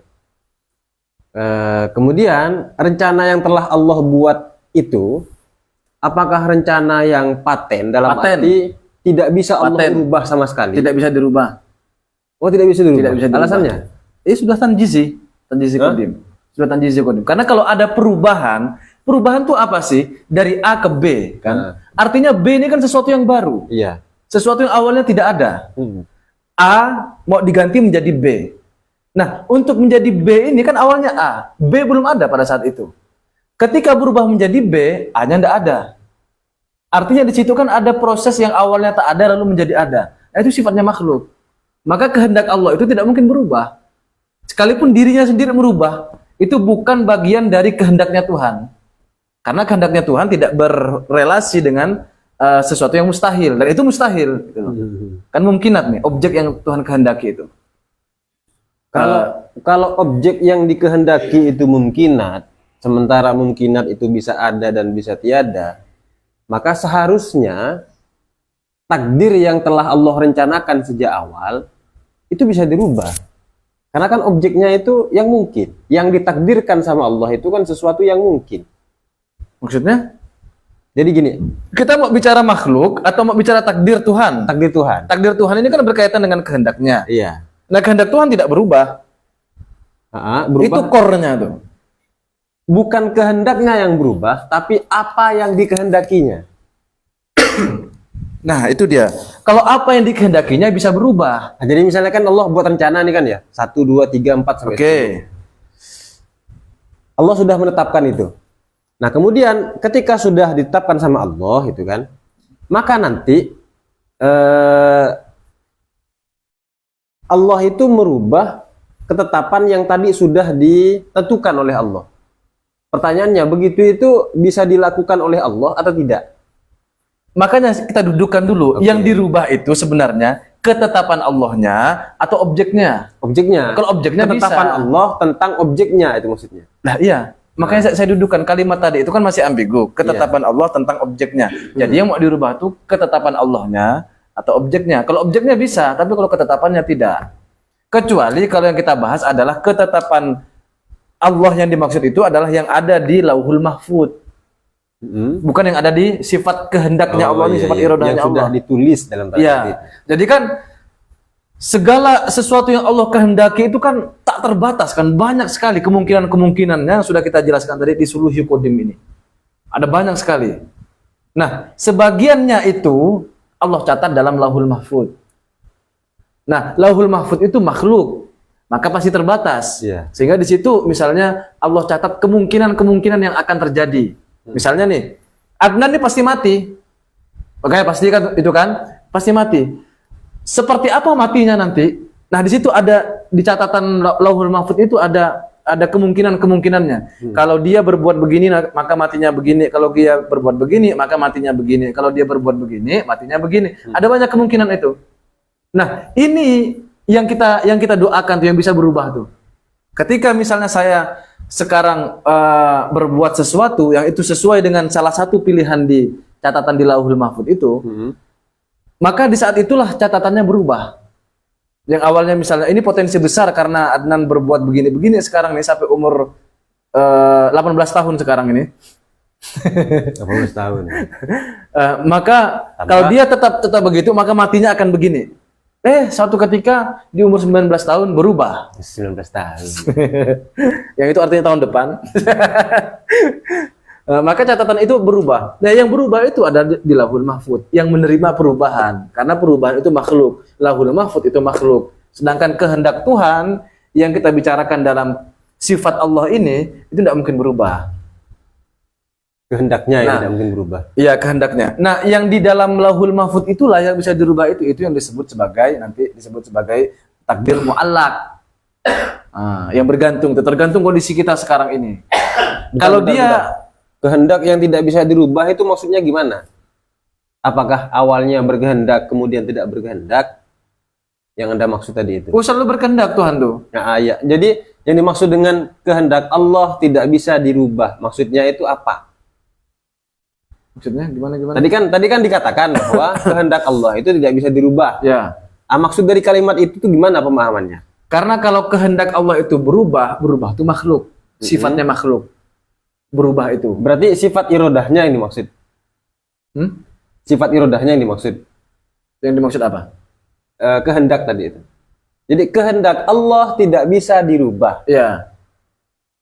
Kemudian rencana yang telah Allah buat itu, apakah rencana yang paten dalam Paten. arti tidak bisa Allah Paten. ubah sama sekali? Tidak bisa dirubah. Oh, tidak bisa dirubah. Tidak bisa dirubah. Alasannya? Sudah tanjizi kodim. Sudah tanjizi kodim. Karena kalau ada perubahan tuh apa sih? Dari A ke B, kan? Artinya B ini kan sesuatu yang baru. Iya. Sesuatu yang awalnya tidak ada. A mau diganti menjadi B. Nah, untuk menjadi B ini kan awalnya A. B belum ada pada saat itu. Ketika berubah menjadi B, A-nya tidak ada. Artinya di situ kan ada proses yang awalnya tak ada lalu menjadi ada. Nah, itu sifatnya makhluk. Maka kehendak Allah itu tidak mungkin berubah. Sekalipun dirinya sendiri merubah, itu bukan bagian dari kehendaknya Tuhan. Karena kehendaknya Tuhan tidak berrelasi dengan sesuatu yang mustahil. Dan itu mustahil. Gitu loh. Kan mungkinat nih, objek yang Tuhan kehendaki itu. Kalau objek yang dikehendaki itu mungkinat, sementara mungkinat itu bisa ada dan bisa tiada, maka seharusnya takdir yang telah Allah rencanakan sejak awal itu bisa dirubah. Karena kan objeknya itu yang mungkin, yang ditakdirkan sama Allah itu kan sesuatu yang mungkin. Maksudnya? Jadi gini, Kita mau bicara makhluk atau mau bicara takdir Tuhan? takdir Tuhan. Takdir Tuhan ini kan berkaitan dengan kehendaknya. Iya. Nah, kehendak Tuhan tidak berubah. Berubah. Itu core-nya tuh. Bukan kehendaknya yang berubah, tapi apa yang dikehendakinya. Nah, itu dia. Kalau apa yang dikehendakinya bisa berubah. Nah, jadi misalnya kan Allah buat rencana nih kan ya, 1, 2, 3, 4 sampai Oke. 10. Allah sudah menetapkan itu. Nah, kemudian ketika sudah ditetapkan sama Allah itu kan, maka nanti Allah itu merubah ketetapan yang tadi sudah ditentukan oleh Allah. Pertanyaannya, begitu itu bisa dilakukan oleh Allah atau tidak? Makanya kita dudukkan dulu. Oke. Yang dirubah itu sebenarnya ketetapan Allahnya atau objeknya. Objeknya. Kalau objeknya ketetapan bisa. Allah tentang objeknya itu maksudnya. Nah, iya. Makanya saya dudukkan kalimat tadi itu kan masih ambigu. Ketetapan Allah tentang objeknya. Jadi yang mau dirubah itu ketetapan Allahnya atau objeknya. Kalau objeknya bisa, tapi kalau ketetapannya tidak. Kecuali kalau yang kita bahas adalah ketetapan Allah yang dimaksud itu adalah yang ada di Lauhul Mahfud. Bukan yang ada di sifat kehendaknya Allah, ini sifat iradahnya yang sudah Allah. ditulis dalam tanda Iya. kutip. Jadi kan segala sesuatu yang Allah kehendaki itu kan tak terbatas kan, banyak sekali kemungkinan-kemungkinannya yang sudah kita jelaskan tadi di Suluhi Qadim ini. Ada banyak sekali. Nah, sebagiannya itu Allah catat dalam Lauhul Mahfud. Nah, Lauhul Mahfud itu makhluk, maka pasti terbatas. Iya. Sehingga di situ misalnya Allah catat kemungkinan-kemungkinan yang akan terjadi. Misalnya nih, Adnan ini pasti mati. Makanya pasti kan itu kan pasti mati. Seperti apa matinya nanti? Nah, di situ ada di catatan Lauhul Mahfud itu ada kemungkinan-kemungkinannya. Kalau dia berbuat begini maka matinya begini, kalau dia berbuat begini maka matinya begini, kalau dia berbuat begini matinya begini. Ada banyak kemungkinan itu. Nah, ini yang kita doakan tuh yang bisa berubah tuh. Ketika misalnya saya sekarang berbuat sesuatu yang itu sesuai dengan salah satu pilihan di catatan di Lauhul Mahfud itu, maka di saat itulah catatannya berubah. Yang awalnya misalnya ini potensi besar karena Adnan berbuat begini-begini sekarang nih sampai umur 18 tahun sekarang ini. 18 tahun. Maka kalau dia tetap begitu maka matinya akan begini. Suatu ketika di umur 19 tahun berubah. 19 tahun. Yang itu artinya tahun depan. Maka catatan itu berubah. Nah, yang berubah itu ada di Lauhul Mahfud, yang menerima perubahan. Karena perubahan itu makhluk. Lauhul Mahfud itu makhluk. Sedangkan kehendak Tuhan yang kita bicarakan dalam sifat Allah ini itu tidak mungkin berubah. Kehendaknya yang tidak mungkin berubah. Iya, kehendaknya. Nah, yang di dalam Lauhul Mahfud itulah yang bisa dirubah itu yang disebut sebagai takdir muallak. Yang bergantung, tergantung kondisi kita sekarang ini. Kalau dia kehendak yang tidak bisa dirubah itu maksudnya gimana? Apakah awalnya berkehendak kemudian tidak berkehendak? Yang Anda maksud tadi itu? selalu berkehendak Tuhan tuh. Nah, ya. Jadi yang dimaksud dengan kehendak Allah tidak bisa dirubah, maksudnya itu apa? Maksudnya gimana? Tadi kan dikatakan bahwa kehendak Allah itu tidak bisa dirubah. Ya. Maksud dari kalimat itu tuh gimana pemahamannya? Karena kalau kehendak Allah itu berubah itu makhluk. Sifatnya makhluk. Berubah itu. Berarti sifat irodahnya yang dimaksud. Sifat irodahnya yang dimaksud. Yang dimaksud apa? Kehendak tadi itu. Jadi kehendak Allah tidak bisa dirubah. Ya.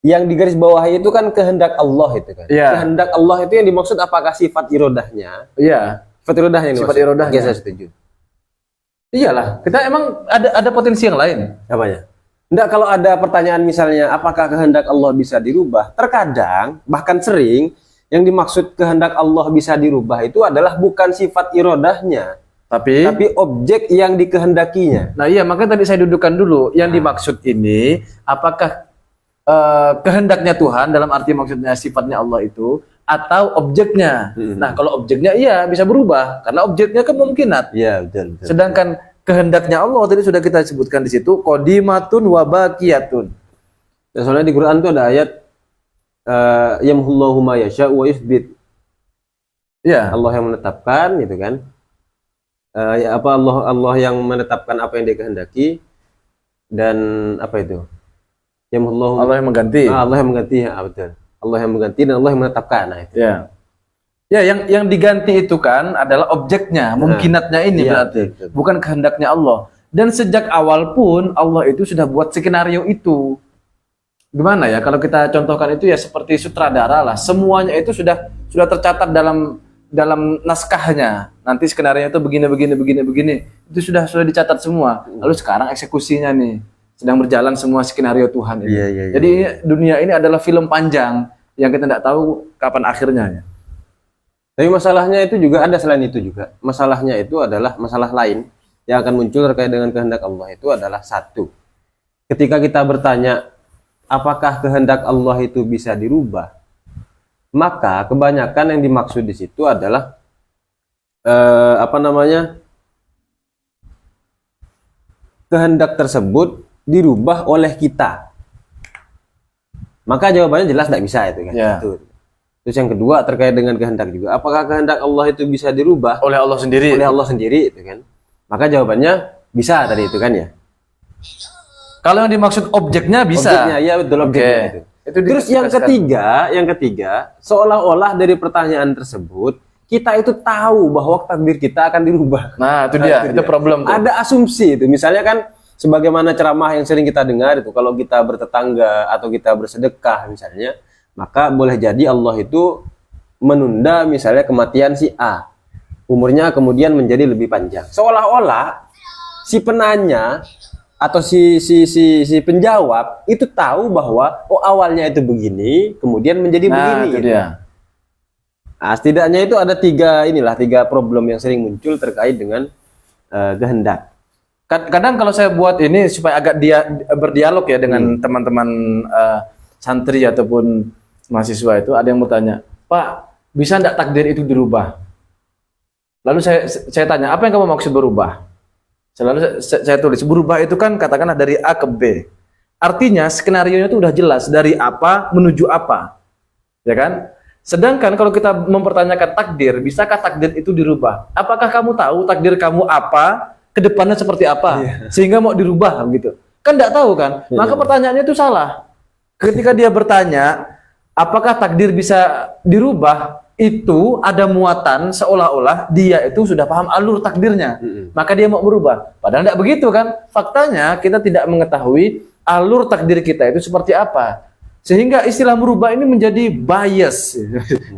Yang digarisbawahi itu kan kehendak Allah itu kan. Ya. Kehendak Allah itu yang dimaksud apakah sifat irodahnya? Iya. Sifat irodahnya yang dimaksud. Sifat irodahnya. Oke, saya setuju. Iyalah, kita emang ada potensi yang lain. Apanya? Enggak, kalau ada pertanyaan misalnya apakah kehendak Allah bisa dirubah? Terkadang bahkan sering yang dimaksud kehendak Allah bisa dirubah itu adalah bukan sifat irodahnya, tapi objek yang dikehendakinya. Nah iya, makanya tadi saya dudukkan dulu. Yang dimaksud ini, apakah kehendaknya Tuhan dalam arti maksudnya sifatnya Allah itu, atau objeknya. Nah kalau objeknya iya bisa berubah, karena objeknya kemungkinan. Iya, betul. Sedangkan kehendaknya Allah tadi sudah kita sebutkan di situ, qadimatun wa baqiyatun. Dan soalnya di Quran itu ada ayat yamhullahu ma yasha wa yuthbit. Ya, Allah yang menetapkan gitu kan. Allah yang menetapkan apa yang dia kehendaki, dan apa itu? Yamhullahu, Allah yang mengganti. Allah yang mengganti, ya betul. Allah yang mengganti dan Allah yang menetapkan. Nah, itu. Ya. Ya, yang diganti itu kan adalah objeknya, mungkinatnya ini berarti, betul. bukan kehendaknya Allah. Dan sejak awal pun Allah itu sudah buat skenario itu. Gimana ya kalau kita contohkan itu ya seperti sutradara lah. Semuanya itu sudah tercatat dalam naskahnya. Nanti skenario itu begini. Itu sudah dicatat semua. Lalu sekarang eksekusinya nih sedang berjalan semua skenario Tuhan ini. Iya. Jadi dunia ini adalah film panjang yang kita tidak tahu kapan akhirnya ya. Tapi masalahnya itu juga ada selain itu juga. Masalahnya itu adalah masalah lain yang akan muncul terkait dengan kehendak Allah itu adalah satu. Ketika kita bertanya apakah kehendak Allah itu bisa dirubah, maka kebanyakan yang dimaksud di situ adalah kehendak tersebut dirubah oleh kita. Maka jawabannya jelas tidak bisa itu kan. Ya. Terus yang kedua terkait dengan kehendak juga. Apakah kehendak Allah itu bisa dirubah Oleh Allah sendiri. oleh Allah sendiri itu kan? Maka jawabannya bisa tadi itu kan ya. Kalau yang dimaksud objeknya bisa. Objeknya, ya betul objeknya itu. Terus yang ketiga, seolah-olah dari pertanyaan tersebut kita itu tahu bahwa takdir kita akan dirubah. Nah, itu dia, itu problem tuh. Ada asumsi itu. Misalnya kan sebagaimana ceramah yang sering kita dengar itu, kalau kita bertetangga atau kita bersedekah misalnya, maka boleh jadi Allah itu menunda misalnya kematian si A. Umurnya kemudian menjadi lebih panjang. Seolah-olah si penanya atau si penjawab itu tahu bahwa awalnya itu begini, kemudian menjadi begini. Itu gitu. dia. Nah, setidaknya itu ada tiga problem yang sering muncul terkait dengan kehendak. Kadang kalau saya buat ini supaya agak berdialog ya dengan teman-teman santri ataupun mahasiswa itu, ada yang bertanya, Pak, bisa enggak takdir itu dirubah? Lalu saya tanya, apa yang kamu maksud berubah? Selalu saya tulis, berubah itu kan katakanlah dari A ke B. Artinya skenarionya itu udah jelas dari apa menuju apa. Ya kan? Sedangkan kalau kita mempertanyakan takdir, bisakah takdir itu dirubah? Apakah kamu tahu takdir kamu apa, kedepannya seperti apa, sehingga mau dirubah gitu? Kan enggak tahu kan? Maka pertanyaannya itu salah. Ketika dia bertanya, apakah takdir bisa dirubah? Itu ada muatan seolah-olah dia itu sudah paham alur takdirnya, maka dia mau berubah. Padahal tidak begitu kan? Faktanya kita tidak mengetahui alur takdir kita itu seperti apa. Sehingga istilah merubah ini menjadi bias,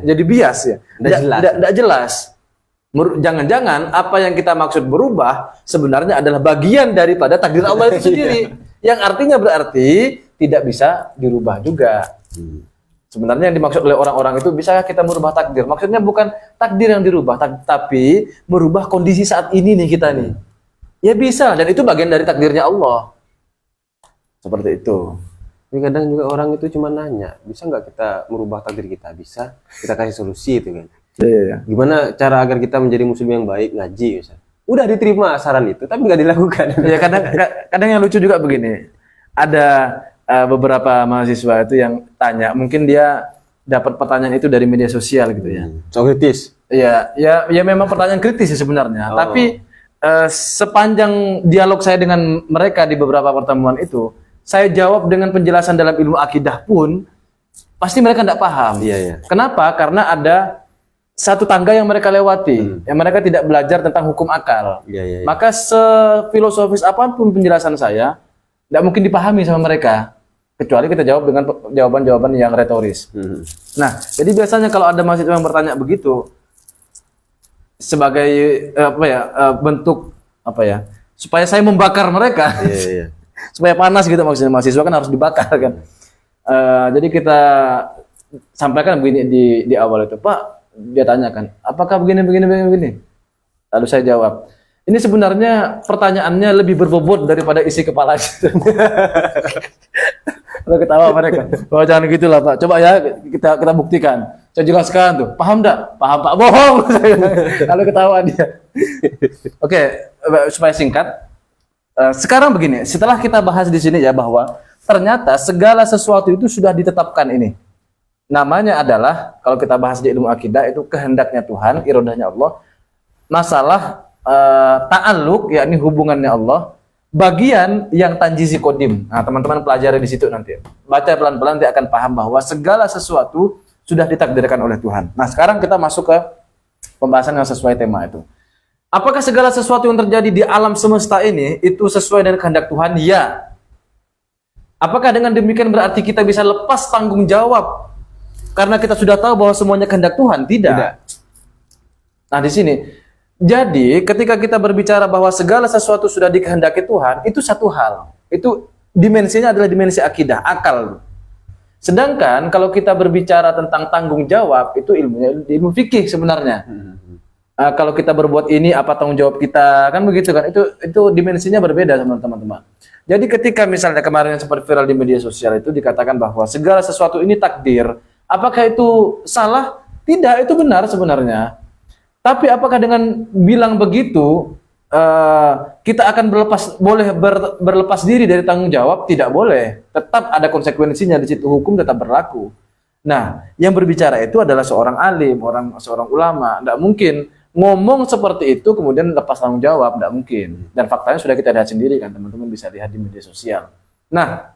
menjadi bias ya. Tidak jelas. Jangan-jangan apa yang kita maksud berubah sebenarnya adalah bagian daripada takdir Allah itu sendiri. Yang artinya berarti tidak bisa dirubah juga. Sebenarnya yang dimaksud oleh orang-orang itu, bisakah kita merubah takdir? Maksudnya bukan takdir yang dirubah, tapi merubah kondisi saat ini nih kita nih. Ya bisa, dan itu bagian dari takdirnya Allah. Seperti itu. Tapi kadang juga orang itu cuma nanya, bisa nggak kita merubah takdir kita? Bisa, kita kasih solusi itu kan. Iya. Gimana cara agar kita menjadi muslim yang baik, ngaji misal. Udah diterima saran itu, tapi nggak dilakukan. Ya kadang yang lucu juga begini. Ada beberapa mahasiswa itu yang tanya, mungkin dia dapat pertanyaan itu dari media sosial gitu ya. So kritis. Ya memang pertanyaan kritis sih sebenarnya. Tapi sepanjang dialog saya dengan mereka di beberapa pertemuan itu, saya jawab dengan penjelasan dalam ilmu akidah pun pasti mereka tidak paham. Iya. Kenapa? Karena ada satu tangga yang mereka lewati, yang mereka tidak belajar tentang hukum akal. Iya. Maka sefilosofis apapun penjelasan saya, tidak mungkin dipahami sama mereka, kecuali kita jawab dengan jawaban-jawaban yang retoris. Nah, jadi biasanya kalau ada mahasiswa yang bertanya begitu, sebagai bentuk supaya saya membakar mereka. Iya. Supaya panas gitu, maksudnya mahasiswa kan harus dibakar kan. Jadi kita sampaikan begini di awal itu, Pak, dia tanyakan, apakah begini. Lalu saya jawab, ini sebenarnya pertanyaannya lebih berbobot daripada isi kepala. Lalu ketawa mereka, oh jangan gitulah Pak, coba ya kita buktikan. Saya jelaskan tuh, paham enggak? Paham Pak, bohong. Lalu ketawa dia. Oke, supaya singkat. Sekarang begini, setelah kita bahas di sini ya bahwa ternyata segala sesuatu itu sudah ditetapkan ini. Namanya adalah, kalau kita bahas di ilmu akidah itu kehendaknya Tuhan, iradahnya Allah. Masalah ta'alluq, yakni hubungannya Allah, bagian yang tanjizi kodim. Nah, teman-teman pelajari di situ nanti. Baca pelan-pelan dia akan paham bahwa segala sesuatu sudah ditakdirkan oleh Tuhan. Nah, sekarang kita masuk ke pembahasan yang sesuai tema itu. Apakah segala sesuatu yang terjadi di alam semesta ini itu sesuai dengan kehendak Tuhan? Ya. Apakah dengan demikian berarti kita bisa lepas tanggung jawab karena kita sudah tahu bahwa semuanya kehendak Tuhan? Tidak. Nah, di sini. Jadi, ketika kita berbicara bahwa segala sesuatu sudah dikehendaki Tuhan, itu satu hal. Itu dimensinya adalah dimensi akidah, akal. Sedangkan kalau kita berbicara tentang tanggung jawab, itu ilmu fikih sebenarnya. Kalau kita berbuat ini, apa tanggung jawab kita, kan begitu kan? Itu dimensinya berbeda sama teman-teman. Jadi ketika misalnya kemarin seperti viral di media sosial itu dikatakan bahwa segala sesuatu ini takdir, apakah itu salah? Tidak, itu benar sebenarnya. Tapi apakah dengan bilang begitu kita akan berlepas diri dari tanggung jawab? Tidak boleh. Tetap ada konsekuensinya di situ, hukum tetap berlaku. Nah, yang berbicara itu adalah seorang alim, seorang ulama. Tidak mungkin ngomong seperti itu kemudian lepas tanggung jawab, tidak mungkin. Dan faktanya sudah kita lihat sendiri kan, teman-teman bisa lihat di media sosial. Nah,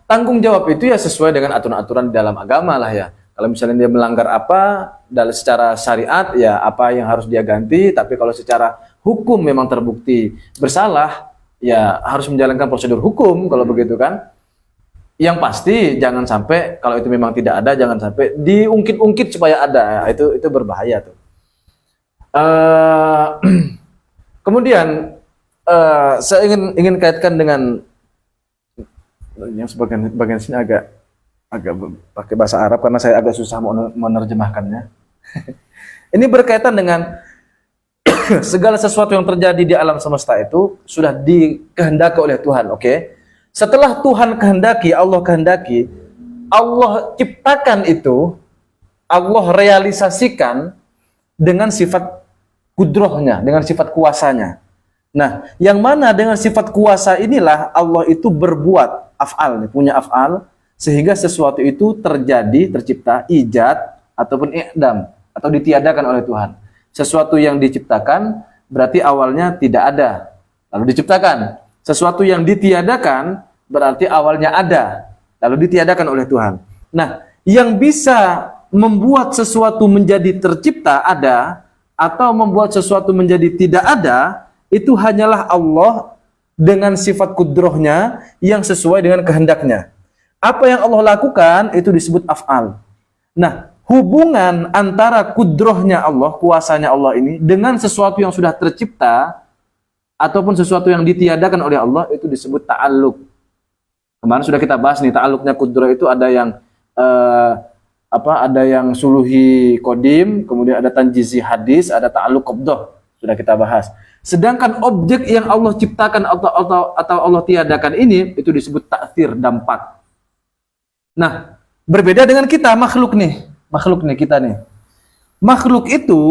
tanggung jawab itu ya sesuai dengan aturan-aturan di dalam agama lah ya. Kalau misalnya dia melanggar apa dalam secara syariat, ya apa yang harus dia ganti. Tapi kalau secara hukum memang terbukti bersalah, ya harus menjalankan prosedur hukum kalau begitu kan. Yang pasti jangan sampai, kalau itu memang tidak ada, jangan sampai diungkit-ungkit supaya ada. Itu berbahaya tuh. Kemudian saya ingin kaitkan dengan yang bagian sini agak pakai bahasa Arab karena saya agak susah menerjemahkannya. Ini berkaitan dengan segala sesuatu yang terjadi di alam semesta itu sudah dikehendaki oleh Tuhan, oke? Setelah Tuhan kehendaki, Allah ciptakan itu, Allah realisasikan dengan sifat kudrohnya, dengan sifat kuasanya. Nah, yang mana dengan sifat kuasa inilah Allah itu berbuat af'al, punya af'al, sehingga sesuatu itu tercipta, ijad, ataupun i'dam, atau ditiadakan oleh Tuhan. Sesuatu yang diciptakan, berarti awalnya tidak ada, lalu diciptakan. Sesuatu yang ditiadakan, berarti awalnya ada, lalu ditiadakan oleh Tuhan. Nah, yang bisa membuat sesuatu menjadi tercipta ada, atau membuat sesuatu menjadi tidak ada, itu hanyalah Allah dengan sifat kudrohnya yang sesuai dengan kehendaknya. Apa yang Allah lakukan itu disebut af'al. Nah, hubungan antara kudrohnya Allah, kuasanya Allah ini dengan sesuatu yang sudah tercipta ataupun sesuatu yang ditiadakan oleh Allah itu disebut ta'alluq. Kemarin sudah kita bahas nih, ta'alluqnya kudroh itu ada yang ada yang suluhi kodim, kemudian ada tanjizi hadis, ada ta'alluq qabdah. Sudah kita bahas. Sedangkan objek yang Allah ciptakan atau Allah tiadakan ini itu disebut ta'thir, dampak. Nah, berbeda dengan kita makhluk nih kita nih. Makhluk itu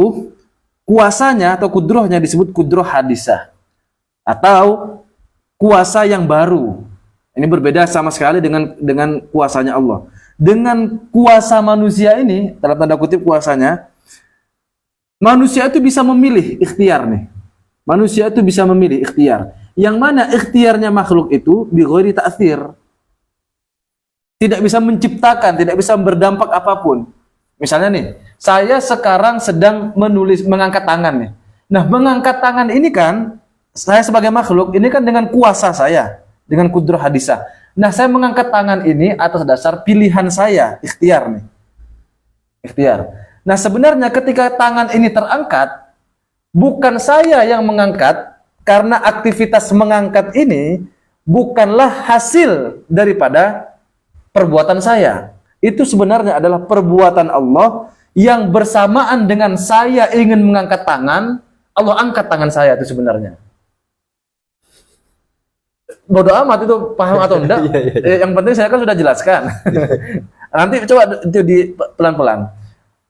kuasanya atau kudrohnya disebut kudroh hadisah atau kuasa yang baru. Ini berbeda sama sekali dengan kuasanya Allah. Dengan kuasa manusia ini, dalam tanda kutip kuasanya, manusia itu bisa memilih ikhtiar nih. Manusia itu bisa memilih ikhtiar. Yang mana ikhtiarnya makhluk itu bi ghairi ta'thir. Tidak bisa menciptakan, tidak bisa berdampak apapun. Misalnya nih, saya sekarang sedang mengangkat tangan nih. Nah, mengangkat tangan ini kan, saya sebagai makhluk, ini kan dengan kuasa saya, dengan kudrah hadisah. Nah, saya mengangkat tangan ini atas dasar pilihan saya, ikhtiar nih. Ikhtiar. Nah, sebenarnya ketika tangan ini terangkat, bukan saya yang mengangkat, karena aktivitas mengangkat ini bukanlah hasil daripada perbuatan saya. Itu sebenarnya adalah perbuatan Allah yang bersamaan dengan saya ingin mengangkat tangan, Allah angkat tangan saya itu sebenarnya. Bodoh amat itu paham atau enggak? Yang penting saya kan sudah jelaskan. Nanti coba itu di pelan-pelan.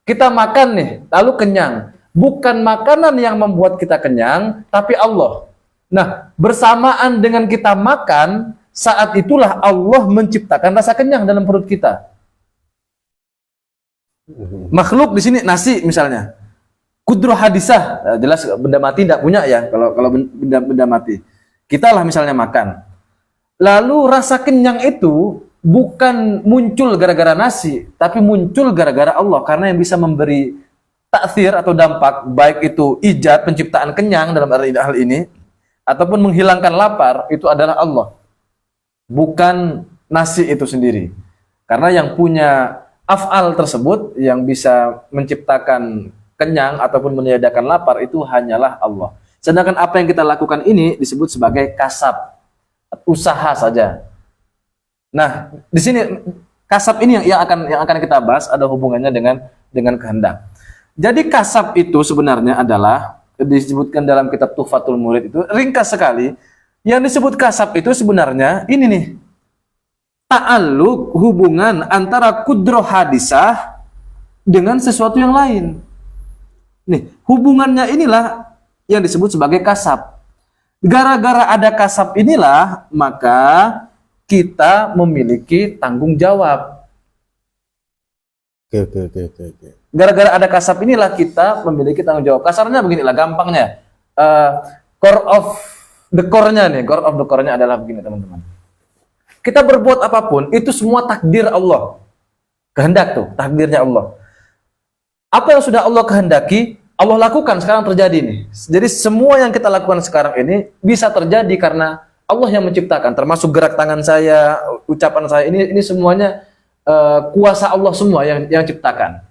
Kita makan nih, lalu kenyang. Bukan makanan yang membuat kita kenyang, tapi Allah. Nah, bersamaan dengan kita makan, saat itulah Allah menciptakan rasa kenyang dalam perut kita. Makhluk di sini nasi misalnya. Kudroh hadisah, jelas benda mati tidak punya ya. Kalau benda mati. Kita lah misalnya makan. Lalu rasa kenyang itu bukan muncul gara-gara nasi, tapi muncul gara-gara Allah, karena yang bisa memberi ta'thir atau dampak, baik itu ijad, penciptaan kenyang dalam hal ini, ataupun menghilangkan lapar, itu adalah Allah. Bukan nasi itu sendiri. Karena yang punya af'al tersebut, yang bisa menciptakan kenyang ataupun meniadakan lapar, itu hanyalah Allah. Sedangkan apa yang kita lakukan ini disebut sebagai kasab, usaha saja. Nah, di sini kasab ini yang akan kita bahas ada hubungannya dengan kehendak. Jadi kasab itu sebenarnya adalah disebutkan dalam kitab Tuhfatul Murid itu ringkas sekali. Yang disebut kasab itu sebenarnya ini nih. Ta'alluq, hubungan antara kudroh hadisah dengan sesuatu yang lain. Nih, hubungannya inilah yang disebut sebagai kasab. Gara-gara ada kasab inilah, maka kita memiliki tanggung jawab. Oke. Gara-gara ada kasab inilah kita memiliki tanggung jawab. Kasarnya beginilah, gampangnya. Core of the core-nya adalah begini, teman-teman. Kita berbuat apapun, itu semua takdir Allah. Kehendak tuh, takdirnya Allah. Apa yang sudah Allah kehendaki, Allah lakukan, sekarang terjadi nih. Jadi semua yang kita lakukan sekarang ini bisa terjadi karena Allah yang menciptakan, termasuk gerak tangan saya, ucapan saya, ini semuanya kuasa Allah semua yang ciptakan.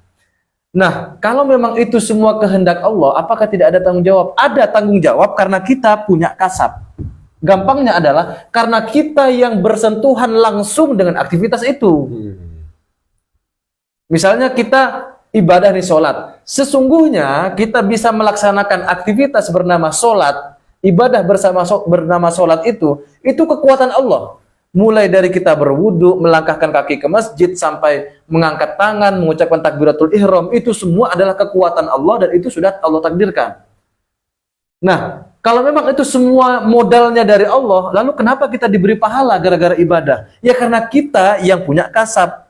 Nah, kalau memang itu semua kehendak Allah, apakah tidak ada tanggung jawab? Ada tanggung jawab karena kita punya kasab. Gampangnya adalah karena kita yang bersentuhan langsung dengan aktivitas itu. Misalnya kita ibadah nih, sholat. Sesungguhnya kita bisa melaksanakan aktivitas bernama sholat, ibadah bernama sholat itu kekuatan Allah. Mulai dari kita berwudu, melangkahkan kaki ke masjid, sampai mengangkat tangan, mengucapkan takbiratul ihram, itu semua adalah kekuatan Allah dan itu sudah Allah takdirkan. Nah, kalau memang itu semua modalnya dari Allah, lalu kenapa kita diberi pahala gara-gara ibadah? Ya karena kita yang punya kasab.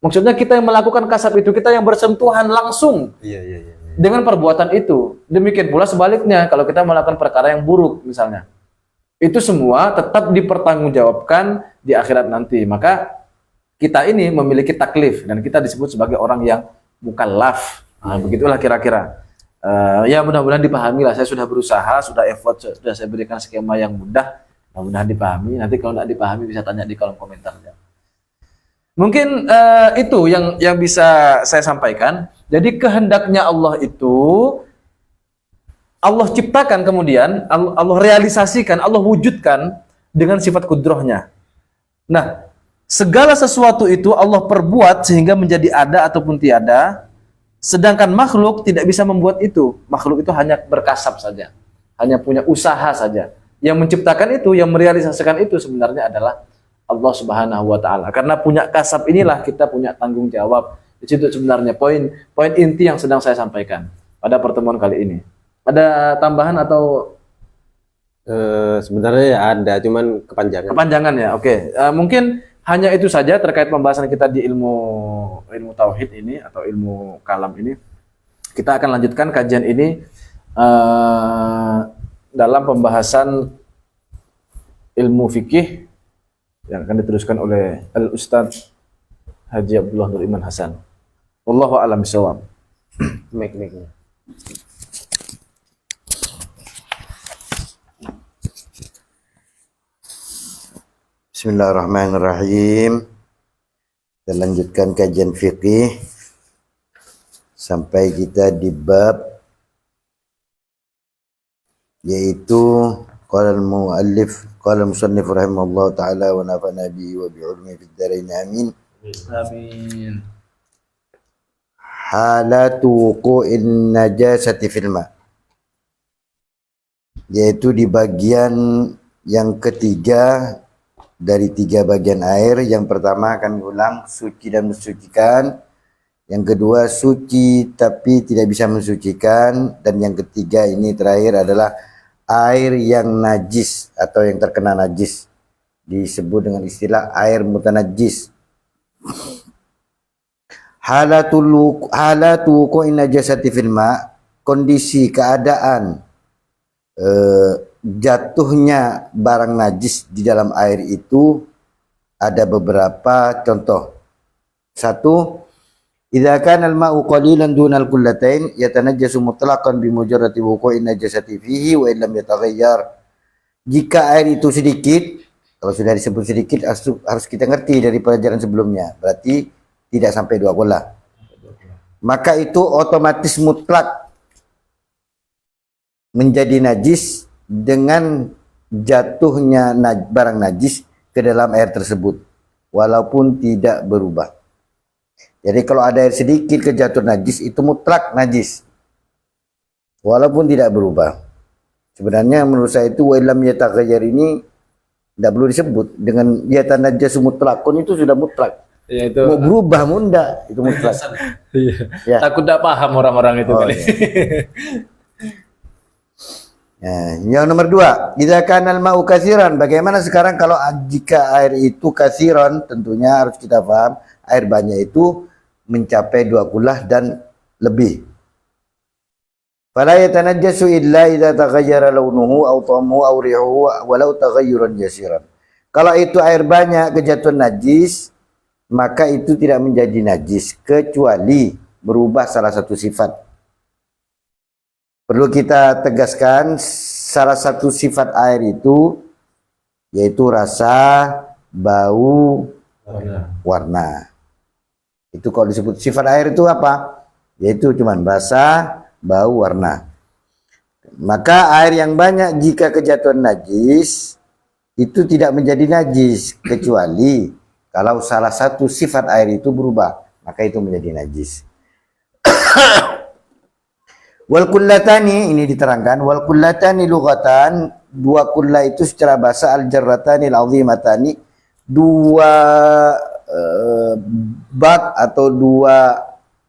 Maksudnya kita yang melakukan kasab itu, kita yang bersentuhan langsung dengan perbuatan itu. Demikian pula sebaliknya, kalau kita melakukan perkara yang buruk misalnya. Itu semua tetap dipertanggungjawabkan di akhirat nanti. Maka kita ini memiliki taklif dan kita disebut sebagai orang yang mukallaf. Nah, begitulah kira-kira. Ya mudah-mudahan dipahami lah. Saya sudah berusaha, sudah effort, sudah saya berikan skema yang mudah. Mudah-mudahan dipahami. Nanti kalau tidak dipahami bisa tanya di kolom komentarnya. Mungkin itu yang bisa saya sampaikan. Jadi kehendaknya Allah itu Allah ciptakan, kemudian Allah realisasikan, Allah wujudkan dengan sifat kudrohnya. Nah, segala sesuatu itu Allah perbuat sehingga menjadi ada ataupun tiada, sedangkan makhluk tidak bisa membuat itu. Makhluk itu hanya berkasab saja, hanya punya usaha saja. Yang menciptakan itu, yang merealisasikan itu sebenarnya adalah Allah Subhanahu wa taala. Karena punya kasab inilah kita punya tanggung jawab. Di situ sebenarnya poin inti yang sedang saya sampaikan pada pertemuan kali ini. Ada tambahan atau Sebenarnya ya ada, cuman kepanjangan. kepanjangan ya? Oke. Mungkin hanya itu saja terkait pembahasan kita di ilmu tauhid ini atau ilmu kalam ini. Kita akan lanjutkan kajian ini dalam pembahasan ilmu fikih yang akan diteruskan oleh Al-Ustadz Haji Abdullah Nur Iman Hasan. Wallahu a'lam bishawab. Mic-nya. Bismillahirrahmanirrahim. Kita lanjutkan kajian fikih sampai kita di bab yaitu qala al-muallif qala al-musannif rahimahullah taala wa nafa'ana bihi wa bi ulumi fid dharain amin. Amin. Halatu wuqu'in najasati fil ma, yaitu di bagian yang ketiga dari 3 bagian air. Yang pertama kami ulang, suci dan mensucikan. Yang kedua, suci tapi tidak bisa mensucikan. Dan yang ketiga ini terakhir adalah air yang najis atau yang terkena najis, disebut dengan istilah air mutanajjis. Halatu wuqu'in najasati fil ma, kondisi keadaan jatuhnya barang najis di dalam air itu ada beberapa contoh. 1, idza kana al-ma'u qalilan dunal kullatain yatanajjasu mutlaqan bi mujarrati wuqu'in najasati fihi wa illam yataghayyar. Jika air itu sedikit, kalau sudah disebut sedikit harus kita ngerti dari pelajaran sebelumnya, berarti tidak sampai 2 kula. Maka itu otomatis mutlak menjadi najis dengan jatuhnya barang najis ke dalam air tersebut, walaupun tidak berubah. Jadi kalau ada air sedikit kejatuh najis, itu mutlak najis, walaupun tidak berubah. Sebenarnya menurut saya itu wa illam yataghayyar ini tidak perlu disebut. Dengan yatanajjasu mutlaqun itu sudah mutlak. Ya, itu Mau berubah mau enggak, itu mutlak. Ya. takut tidak paham orang-orang itu kali. Ya, yang nomor 2, idza kana al-ma'u katsiran. Bagaimana sekarang kalau jika air itu katsiran, tentunya harus kita paham air banyak itu mencapai 2 kulah dan lebih. Fala yatanajjasu illa idza taghayyara launuhu aw ta'muhu aw rihuhu walau taghayyuran yasiran. Kalau itu air banyak kejatuhan najis, maka itu tidak menjadi najis kecuali berubah salah satu sifat. Perlu kita tegaskan, salah satu sifat air itu yaitu rasa, bau, warna. Itu kalau disebut sifat air itu apa? Yaitu cuman basah, bau, warna. Maka air yang banyak jika kejatuhan najis itu tidak menjadi najis kecuali kalau salah satu sifat air itu berubah, maka itu menjadi najis. Wal kullatani, ini diterangkan, wal kullatani lughatan, 2 kulla itu secara bahasa al jarratani al azimatani, 2 bak atau 2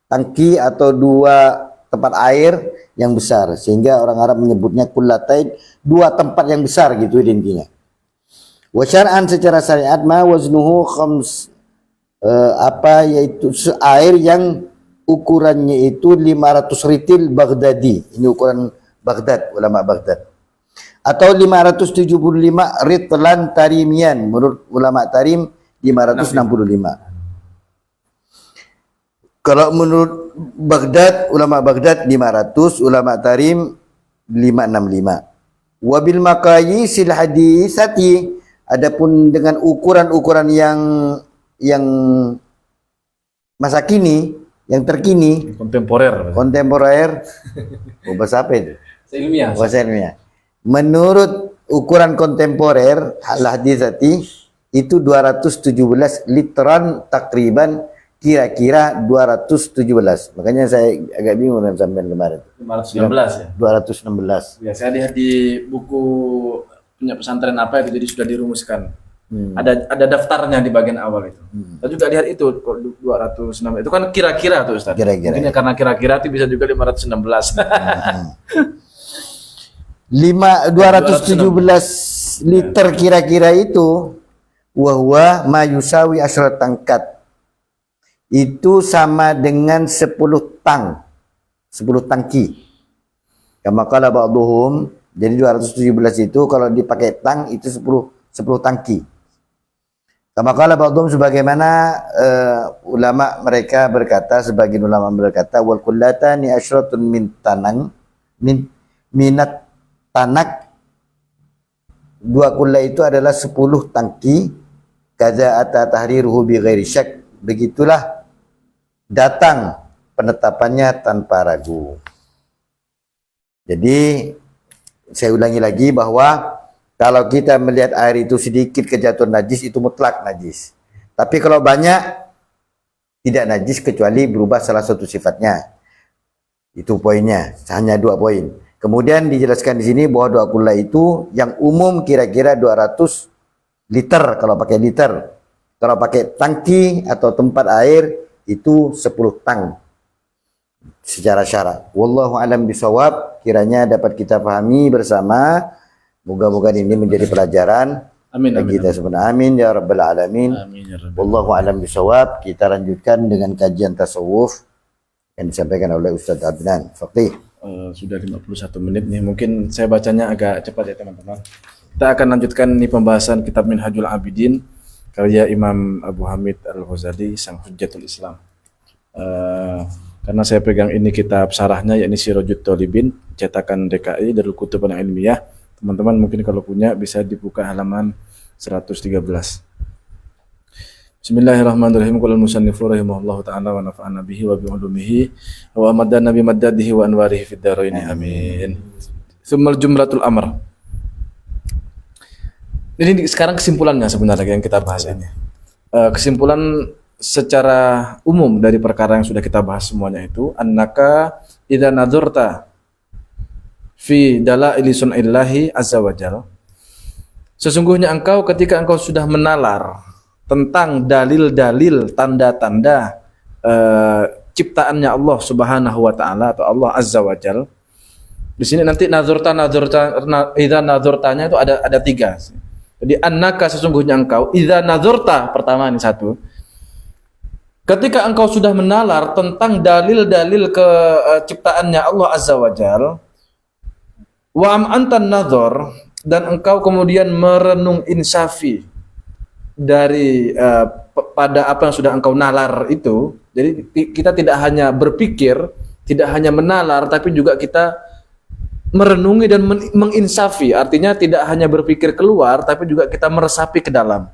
tangki atau 2 tempat air yang besar, sehingga orang Arab menyebutnya kullatain, 2 tempat yang besar gitu intinya. Wa syar'an, secara syariat, ma waznuhu khams, yaitu air yang ukurannya itu 500 ritil Baghdadi. Ini ukuran Baghdad, ulama Baghdad. Atau 575 ritlan tarimian, menurut ulama tarim 565. Kalau menurut Baghdad, ulama Baghdad 500, ulama tarim 565. Wabil maqayisil hadisati, adapun dengan ukuran-ukuran yang yang masa kini, yang terkini, kontemporer. Bahasa apa itu? Ilmiah. Bahasa ilmiah. Menurut ukuran kontemporer al-hadithati itu 217 literan takriban, kira-kira 217. Makanya saya agak bingung dengan sampean kemarin. 516 ya? 216. Ya, saya lihat di buku punya pesantren apa itu, jadi sudah dirumuskan. Ada daftarnya di bagian awal itu. Saya juga lihat itu 206. Itu kan kira-kira tuh Ustaz. Kira-kira. Mungkin ya karena kira-kira itu bisa juga 516. 217 liter kira-kira itu wahwa mayusawi asyrat tangkat. Itu sama dengan 10 tang. 10 tangki. Kama qala ba'dhum, jadi 217 itu kalau dipakai tang itu 10 tangki. Kama qala ba'dhum, sebagaimana ulama mereka berkata, sebagian ulama berkata wal kullatani asyratun min tanang minat tanak. 2 kulla itu adalah 10 tangki. Kaza ata tahriruhu bi ghairi syak. Begitulah datang penetapannya tanpa ragu. Jadi saya ulangi lagi bahwa kalau kita melihat air itu sedikit kejatuhan najis, itu mutlak najis. Tapi kalau banyak, tidak najis kecuali berubah salah satu sifatnya. Itu poinnya, hanya 2 poin. Kemudian dijelaskan di sini bahwa 2 kulla itu yang umum kira-kira 200 liter kalau pakai liter. Kalau pakai tangki atau tempat air itu 10 tang secara syarat. Wallahu alam bisawab, kiranya dapat kita pahami bersama. Moga-moga ini menjadi pelajaran bagi kita semua. Amin ya rabbal alamin. Wallahu alam bisawab. Kita lanjutkan dengan kajian tasawuf yang disampaikan oleh Ustaz Adnan Faqih. Sudah 51 menit nih. Mungkin saya bacanya agak cepat ya teman-teman. Kita akan lanjutkan nih pembahasan kitab Minhajul Abidin karya Imam Abu Hamid Al-Ghazali, Sang Hujjatul Islam. Karena saya pegang ini kitab sarahnya, yakni Sirajut Thalibin, cetakan DKI Darul Kutub Al-Ilmiyah. Teman-teman mungkin kalau punya bisa dibuka halaman 113. Bismillahirrahmanirrahim. Qala al-musannifu rahimahullahu ta'ala wa nafa'ana bihi wa bi ulumihi wa amadana bi maddadihi wa anwarihi fid dharain. Amin. Tsummal jumlatul amr. Ini sekarang kesimpulannya sebenarnya yang kita bahas ini. Kesimpulan secara umum dari perkara yang sudah kita bahas semuanya itu, annaka idza nadzarta fi dalaili sun'illahi azza wajal. Sesungguhnya engkau ketika engkau sudah menalar tentang dalil-dalil, tanda-tanda ciptaannya Allah Subhanahu wa taala atau Allah azza wajal. Di sini nanti idza nadzartanya itu ada 3. Jadi annaka sesungguhnya engkau, idza nadzarta pertama ini 1. Ketika engkau sudah menalar tentang dalil-dalil ciptaannya Allah azza wajal, wa am antan nazar, dan engkau kemudian merenung insafi dari pada apa yang sudah engkau nalar itu. Jadi kita tidak hanya berpikir, tidak hanya menalar, tapi juga kita merenungi dan menginsafi. Artinya tidak hanya berpikir keluar, tapi juga kita meresapi ke dalam.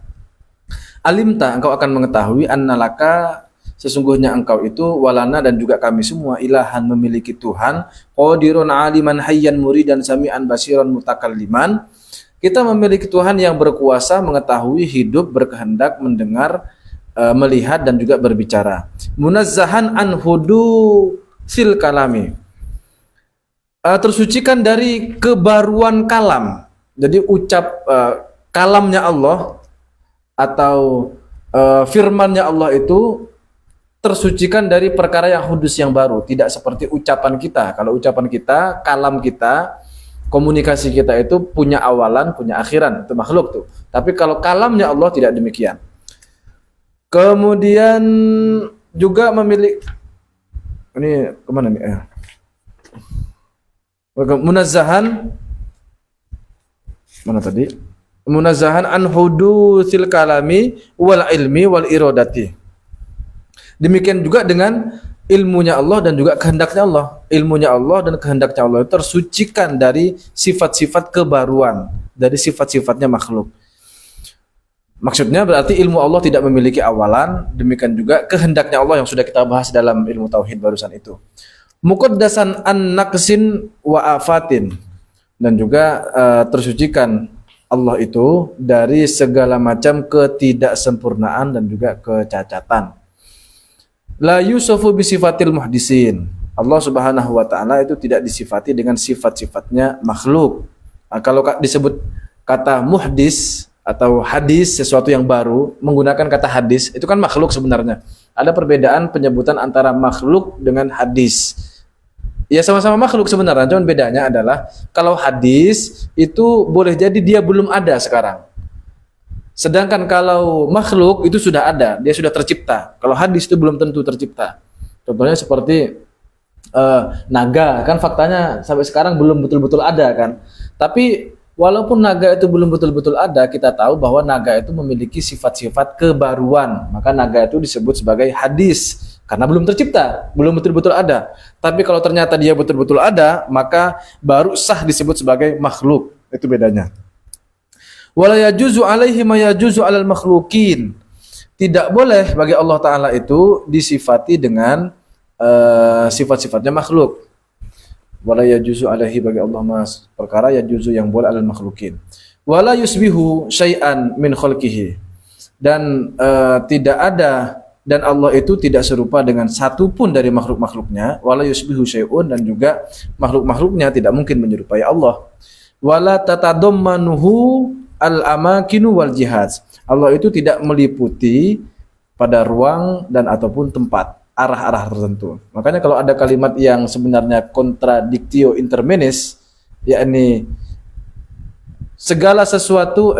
Alimta, engkau akan mengetahui, annalaka, sesungguhnya engkau itu, walana dan juga kami semua, ilahan memiliki Tuhan, qadirun aliman hayyan muridan sami'an basiran mutakalliman. Kita memiliki Tuhan yang berkuasa, mengetahui, hidup, berkehendak, mendengar, melihat dan juga berbicara. Munazzahan an hudu sil kalami. Tersucikan dari kebaruan kalam. Jadi kalamnya Allah atau firmannya Allah itu tersucikan dari perkara yang hudus yang baru, tidak seperti ucapan kita. Kalau ucapan kita, kalam kita, komunikasi kita itu punya awalan, punya akhiran, itu makhluk tuh. Tapi kalau kalamnya Allah tidak demikian. Kemudian juga memiliki ini kemana nih? Munazzahan mana tadi? Munazzahan an hudutsil kalami wal ilmi wal iradati. Demikian juga dengan ilmunya Allah dan juga kehendaknya Allah. Ilmunya Allah dan kehendaknya Allah tersucikan dari sifat-sifat kebaruan, dari sifat-sifatnya makhluk. Maksudnya berarti ilmu Allah tidak memiliki awalan, demikian juga kehendaknya Allah yang sudah kita bahas dalam ilmu tauhid barusan itu. Muqaddasan an naqsin wa afatin, dan juga tersucikan Allah itu dari segala macam ketidaksempurnaan dan juga kecacatan. La yusufu bisifatil muhdisin. Allah Subhanahu wa taala itu tidak disifati dengan sifat-sifatnya makhluk. Nah, kalau disebut kata muhdis atau hadis, sesuatu yang baru, menggunakan kata hadis, itu kan makhluk sebenarnya. Ada perbedaan penyebutan antara makhluk dengan hadis. Ya sama-sama makhluk sebenarnya, cuman bedanya adalah kalau hadis itu boleh jadi dia belum ada sekarang. Sedangkan kalau makhluk itu sudah ada, dia sudah tercipta. Kalau hadis itu belum tentu tercipta. Contohnya seperti naga, kan faktanya sampai sekarang belum betul-betul ada kan. Tapi walaupun naga itu belum betul-betul ada, kita tahu bahwa naga itu memiliki sifat-sifat kebaruan. Maka naga itu disebut sebagai hadis karena belum tercipta, belum betul-betul ada. Tapi kalau ternyata dia betul-betul ada, maka baru sah disebut sebagai makhluk. Itu bedanya. Wala yajuzu alaihi ma yajuzu alal makhlukin. Tidak boleh bagi Allah Ta'ala itu disifati dengan sifat-sifatnya makhluk. Wala yajuzu alaihi, bagi Allah mas perkara yajuzu yang boleh alal makhlukin. Wala yusbihu syai'an min khalqihi, dan tidak ada, dan Allah itu tidak serupa dengan satu pun dari makhluk-makhluknya. Wala yusbihu syai'un, dan juga makhluk-makhluknya tidak mungkin menyerupai Allah. Wala tatadammanuhu al-amakinu wal jihad. Allah itu tidak meliputi pada ruang dan ataupun tempat, arah-arah tertentu. Makanya kalau ada kalimat yang sebenarnya contradictio interminis, yakni segala sesuatu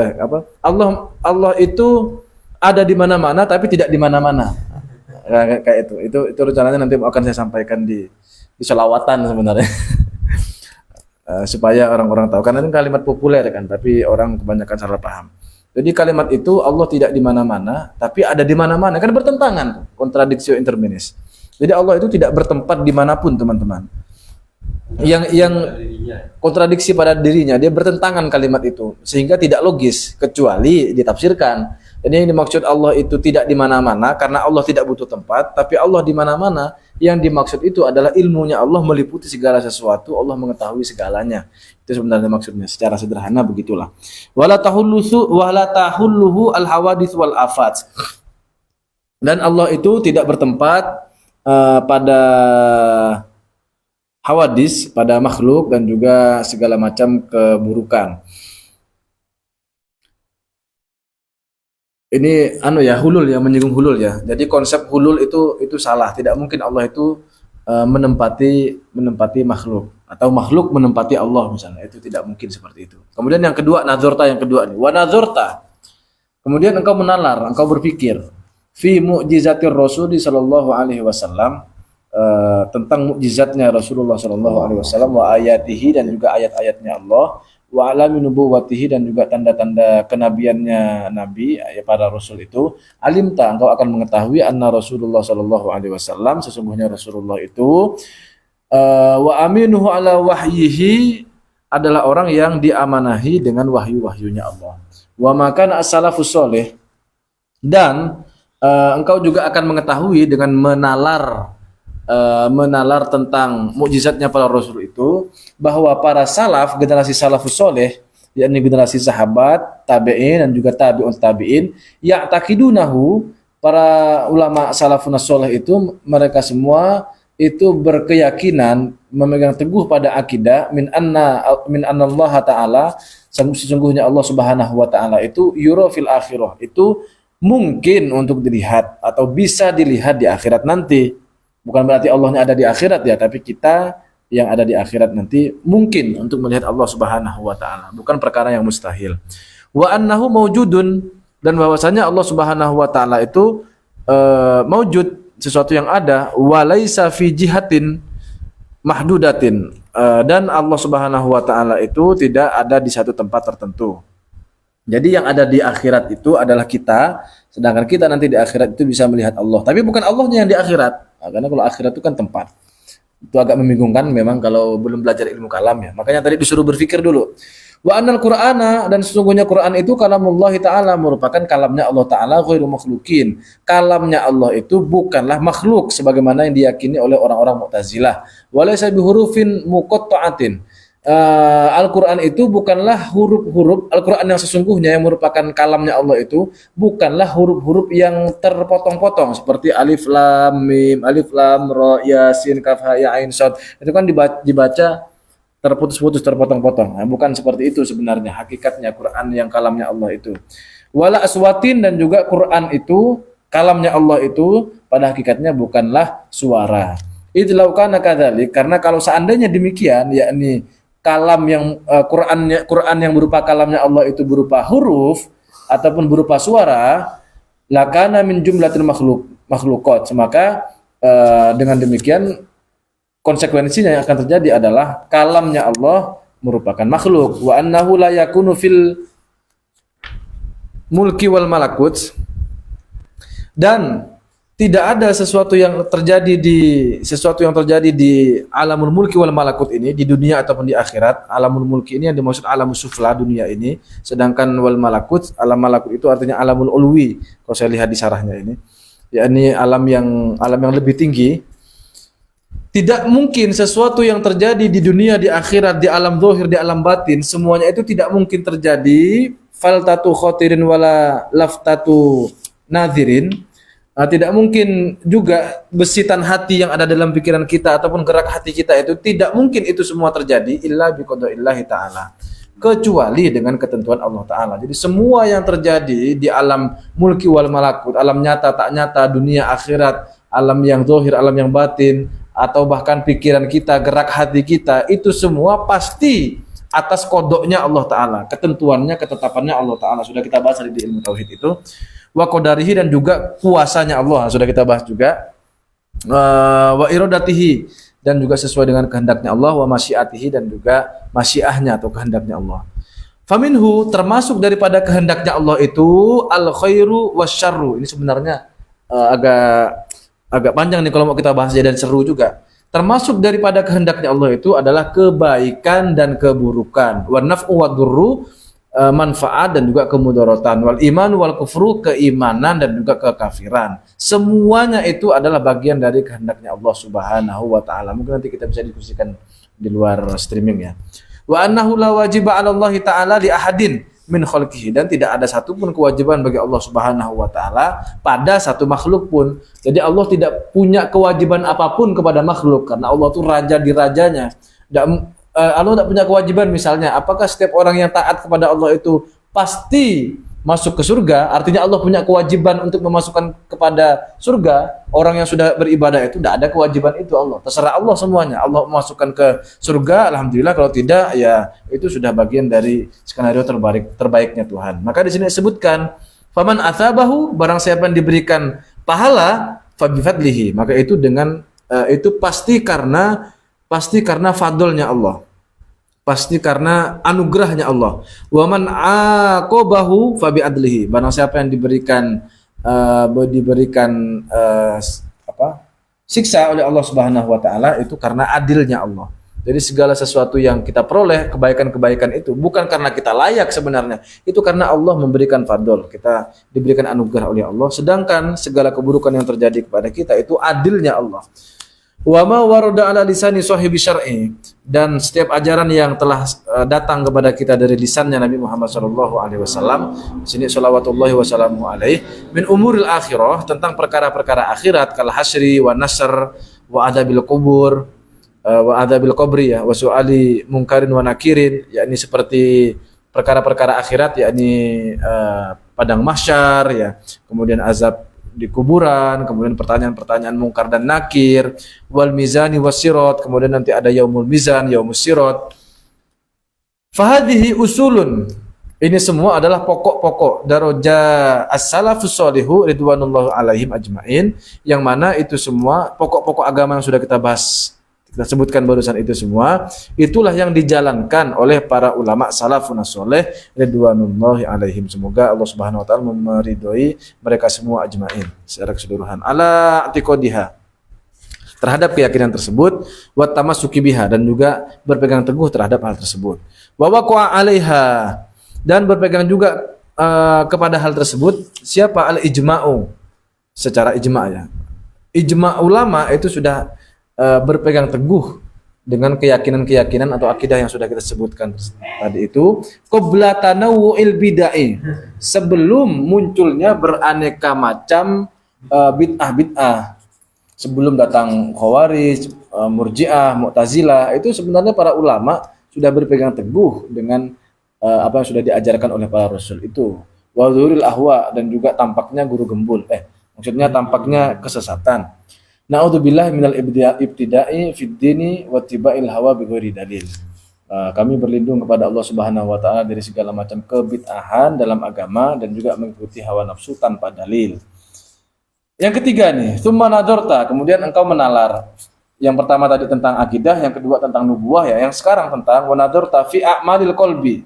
Allah itu ada di mana-mana tapi tidak di mana-mana. Kayak itu rencananya nanti akan saya sampaikan di sholawatan sebenarnya. Supaya orang-orang tahu, karena ini kalimat populer kan, tapi orang kebanyakan salah paham. Jadi kalimat itu Allah tidak di mana-mana, tapi ada di mana-mana, kan bertentangan, kontradiksi interminis. Jadi Allah itu tidak bertempat dimanapun, teman-teman. Yang kontradiksi pada dirinya, dia bertentangan kalimat itu, sehingga tidak logis kecuali ditafsirkan. Jadi yang dimaksud Allah itu tidak di mana-mana karena Allah tidak butuh tempat, tapi Allah di mana-mana. Yang dimaksud itu adalah ilmunya Allah meliputi segala sesuatu, Allah mengetahui segalanya. Itu sebenarnya maksudnya, secara sederhana begitulah. Wala tahulluhu al-hawadits wal afat. Dan Allah itu tidak bertempat pada hawadis, pada makhluk, dan juga segala macam keburukan. Ini hulul ya, menyinggung hulul ya. Jadi konsep hulul itu salah. Tidak mungkin Allah itu menempati makhluk atau makhluk menempati Allah misalnya. Itu tidak mungkin seperti itu. Kemudian yang kedua, nazarta, yang kedua nih. Wa nazarta. Kemudian engkau menalar, engkau berpikir fi mu'jizatir Rasul sallallahu alaihi wasallam, tentang mukjizatnya Rasulullah sallallahu alaihi wasallam, wa ayatihi, dan juga ayat-ayatnya Allah, wa alami nubuwwatihi, dan juga tanda-tanda kenabiannya Nabi, para Rasul itu. Alimta, engkau akan mengetahui anna Rasulullah sallallahu alaihi wasallam, sesungguhnya Rasulullah itu wa aminuhu ala wahyihi, adalah orang yang diamanahi dengan wahyu-wahyunya Allah. Wa makana as-salafus sholih, dan engkau juga akan mengetahui dengan menalar tentang mukjizatnya para Rasul itu, bahwa para salaf, generasi salafus soleh, yakni generasi sahabat, tabi'in, dan juga tabi'un tabi'in, ya'taqidunahu, para ulama salafun soleh itu, mereka semua itu berkeyakinan, memegang teguh pada akidah min anna Allah Ta'ala, sesungguhnya Allah Subhanahu wa Ta'ala itu yura fil akhirah, itu mungkin untuk dilihat atau bisa dilihat di akhirat nanti. Bukan berarti Allahnya ada di akhirat ya, tapi kita yang ada di akhirat nanti mungkin untuk melihat Allah Subhanahu wa Ta'ala, bukan perkara yang mustahil. Wa annahu maujudun, dan bahwasanya Allah Subhanahu wa Ta'ala itu maujud, sesuatu yang ada, wa laisa fi jihatin mahdudatin, dan Allah Subhanahu wa Ta'ala itu tidak ada di satu tempat tertentu. Jadi yang ada di akhirat itu adalah kita, sedangkan kita nanti di akhirat itu bisa melihat Allah. Tapi bukan Allahnya yang di akhirat. Nah, karena kalau akhirat itu kan tempat. Itu agak membingungkan memang kalau belum belajar ilmu kalam ya. Makanya tadi disuruh berpikir dulu. Wa annal Qur'ana, dan sesungguhnya Quran itu kalamullah ta'ala, merupakan kalamnya Allah Ta'ala, ghairu makhlukin. Kalamnya Allah itu bukanlah makhluk sebagaimana yang diyakini oleh orang-orang Mu'tazilah. Walaysa bihurufin muqatta'atin. Al-Quran itu bukanlah huruf-huruf, Al-Quran yang sesungguhnya yang merupakan kalamnya Allah itu bukanlah huruf-huruf yang terpotong-potong seperti alif lam mim, alif lam ra, yasin, kaf ha ya ain shad. Itu kan dibaca terputus-putus, terpotong-potong. Nah, bukan seperti itu sebenarnya hakikatnya Quran yang kalamnya Allah itu. Wala aswatin, dan juga Quran itu kalamnya Allah itu pada hakikatnya bukanlah suara. Idlau kana kadzalik, karena kalau seandainya demikian, yakni kalam yang Quran yang berupa kalamnya Allah itu berupa huruf ataupun berupa suara, lakana min jumlatil makhluqat, maka dengan demikian konsekuensinya yang akan terjadi adalah kalamnya Allah merupakan makhluk. Wa annahu la yakunu fil mulki wal malakut, dan tidak ada sesuatu yang terjadi di alamul mulki wal malakut ini, di dunia ataupun di akhirat. Alamul mulki ini yang dimaksud alamus sufla, dunia ini, sedangkan wal malakut, alam malakut itu artinya alamul ulwi kalau saya lihat di sarahnya ini, yakni alam yang lebih tinggi. Tidak mungkin sesuatu yang terjadi di dunia, di akhirat, di alam zahir, di alam batin, semuanya itu tidak mungkin terjadi faltatu khatirin wala laftatu nadhirin. Tidak mungkin juga besitan hati yang ada dalam pikiran kita ataupun gerak hati kita itu, tidak mungkin itu semua terjadi illa biqadaillahi ta'ala, kecuali dengan ketentuan Allah Ta'ala. Jadi semua yang terjadi di alam mulki wal malakut, alam nyata tak nyata, dunia akhirat, alam yang zahir, alam yang batin, atau bahkan pikiran kita, gerak hati kita, itu semua pasti atas kodoknya Allah Ta'ala, ketentuannya, ketetapannya Allah Ta'ala. Sudah kita bahas di ilmu tauhid itu. Wa qadarihi, dan juga kuasanya Allah, sudah kita bahas juga. Wa iradatihi, dan juga sesuai dengan kehendaknya Allah. Wa masyiatihi, dan juga masyiahnya atau kehendaknya Allah. Faminhu, termasuk daripada kehendaknya Allah itu al khairu wasyarru. Ini sebenarnya agak panjang nih kalau mau kita bahas, dan seru juga. Termasuk daripada kehendaknya Allah itu adalah kebaikan dan keburukan. Wa naf'u wa durru, manfaat dan juga kemudaratan. Wal iman wal kufru, keimanan dan juga kekafiran. Semuanya itu adalah bagian dari kehendaknya Allah Subhanahu wa taala. Mungkin nanti kita bisa diskusikan di luar streaming ya. Wa annahu la wajiba 'ala Allah taala li ahadin min khalqihi, dan tidak ada satupun kewajiban bagi Allah Subhanahu wa taala pada satu makhluk pun. Jadi Allah tidak punya kewajiban apapun kepada makhluk, karena Allah itu raja di rajanya. Allah tidak punya kewajiban, misalnya apakah setiap orang yang taat kepada Allah itu pasti masuk ke surga? Artinya Allah punya kewajiban untuk memasukkan kepada surga orang yang sudah beribadah itu. Tidak ada kewajiban itu Allah. Terserah Allah semuanya. Allah memasukkan ke surga, alhamdulillah. Kalau tidak, ya itu sudah bagian dari skenario terbaiknya Tuhan. Maka di sini disebutkan, faman atsabahu, barang siapa yang diberikan pahala, fabifadlihi, maka itu dengan itu pasti karena fadlnya Allah. Pasti karena anugerahnya Allah. Wa man aqabahu fa bi adlihi. Barang siapa yang diberikan siksa oleh Allah Subhanahu wa taala, itu karena adilnya Allah. Jadi segala sesuatu yang kita peroleh, kebaikan-kebaikan itu bukan karena kita layak sebenarnya. Itu karena Allah memberikan fadl. Kita diberikan anugerah oleh Allah, sedangkan segala keburukan yang terjadi kepada kita itu adilnya Allah. Wa ma warada ala lisani sahibi syar'i, dan setiap ajaran yang telah datang kepada kita dari lisannya Nabi Muhammad sallallahu alaihi wasallam, di sini shalawatullahi wasallamu alaihi, min umuril akhirah, tentang perkara-perkara akhirat, kal hasyri wa nasr wa adabil kubur wa adabil qabri ya, wa su'ali munkarin wa nakirin, yakni seperti perkara-perkara akhirat, yakni padang mahsyar ya, kemudian azab di kuburan, kemudian pertanyaan-pertanyaan mungkar dan nakir, wal mizani wasirat, kemudian nanti ada yaumul mizan, yaumus sirat. Fahadhihi usulun, ini semua adalah pokok-pokok daraja as-salafus shalihu ridwanullahu alaihim ajmain, yang mana itu semua pokok-pokok agama yang sudah kita bahas, kita sebutkan barusan, itu semua itulah yang dijalankan oleh para ulama salafun shalih ridwanullahi alaihim. Semoga Allah Subhanahu wa taala meridhoi mereka semua ajmain secara keseluruhan. Ala i'tiqadiha, terhadap keyakinan tersebut, wa tamassuki biha, dan juga berpegang teguh terhadap hal tersebut. Wa waqa'a 'alaiha, dan berpegang juga kepada hal tersebut siapa? Al-ijma'u, secara ijma' ya. Ijma' ulama itu sudah berpegang teguh dengan keyakinan-keyakinan atau akidah yang sudah kita sebutkan tadi itu, qabla tanawwu'il bid'ah, sebelum munculnya beraneka macam bid'ah-bid'ah. Sebelum datang Khawarij, Murji'ah, Mu'tazilah, itu sebenarnya para ulama sudah berpegang teguh dengan apa yang sudah diajarkan oleh para rasul itu. Wa dzuril ahwa, dan juga tampaknya guru gembul. Maksudnya tampaknya kesesatan. Na'udzubillah minal ibtida'i fid dini wa tiba'il hawa bighairi dalil. Kami berlindung kepada Allah Subhanahu wa taala dari segala macam kebid'ahan dalam agama dan juga mengikuti hawa nafsu tanpa dalil. Yang ketiga nih, tsumma nadharta, kemudian engkau menalar. Yang pertama tadi tentang akidah, yang kedua tentang nubuwah ya, yang sekarang tentang wa nadharta fi a'malil qalbi.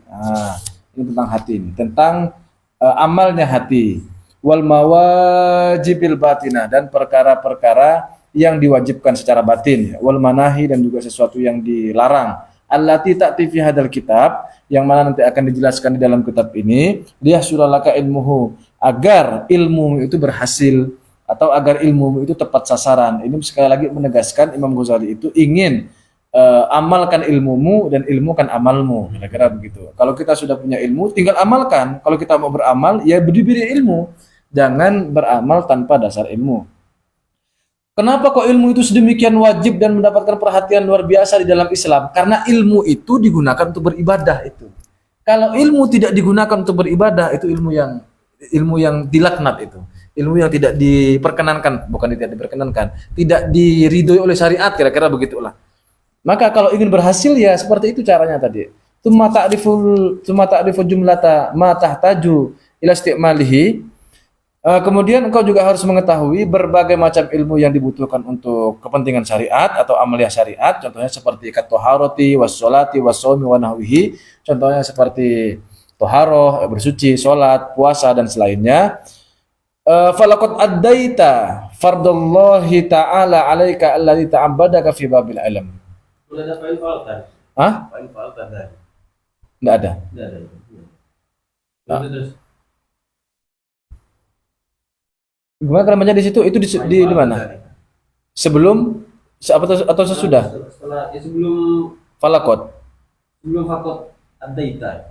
Ini tentang hati ini, tentang amalnya hati. Wal mawajibil batinah, dan perkara-perkara yang diwajibkan secara batin. Wal manahi, dan juga sesuatu yang dilarang. Allati ta'ti fi hadzal kitab, yang mana nanti akan dijelaskan di dalam kitab ini. Liyahsulalaka ilmuhu, agar ilmu itu berhasil, atau agar ilmu itu tepat sasaran. Ini sekali lagi menegaskan Imam Ghazali itu ingin amalkan ilmumu dan ilmukan amalmu, kira-kira begitu. Kalau kita sudah punya ilmu, tinggal amalkan. Kalau kita mau beramal, ya berdiri ilmu. Jangan beramal tanpa dasar ilmu. Kenapa kok ilmu itu sedemikian wajib dan mendapatkan perhatian luar biasa di dalam Islam? Karena ilmu itu digunakan untuk beribadah itu. Kalau ilmu tidak digunakan untuk beribadah, itu ilmu yang dilaknat itu. Ilmu yang tidak diperkenankan, bukan tidak diperkenankan, tidak diridhoi oleh syariat, kira-kira begitulah. Maka kalau ingin berhasil ya seperti itu caranya tadi. Tsumma ta'rifu jumlata ma tahtaju ila istimalihi. Kemudian engkau juga harus mengetahui berbagai macam ilmu yang dibutuhkan untuk kepentingan syariat atau amaliyah syariat. Contohnya seperti at-thaharati was-sholati was-shaumi wa nahwihi. Contohnya seperti thaharah, bersuci, salat, puasa dan selainnya. Falaqad addaita fardallahi ta'ala 'alaika alladzi ta'abbadaka fi babil ilm. Sudah ada fa'il fa'al tadi. Hah? Fa'il fa'al tadi. Enggak ada. Tidak ada. Terus Gimana kalimatnya di situ? Itu di mana? Sebelum atau sesudah? Setelah sebelum Falakot. fakot adaita.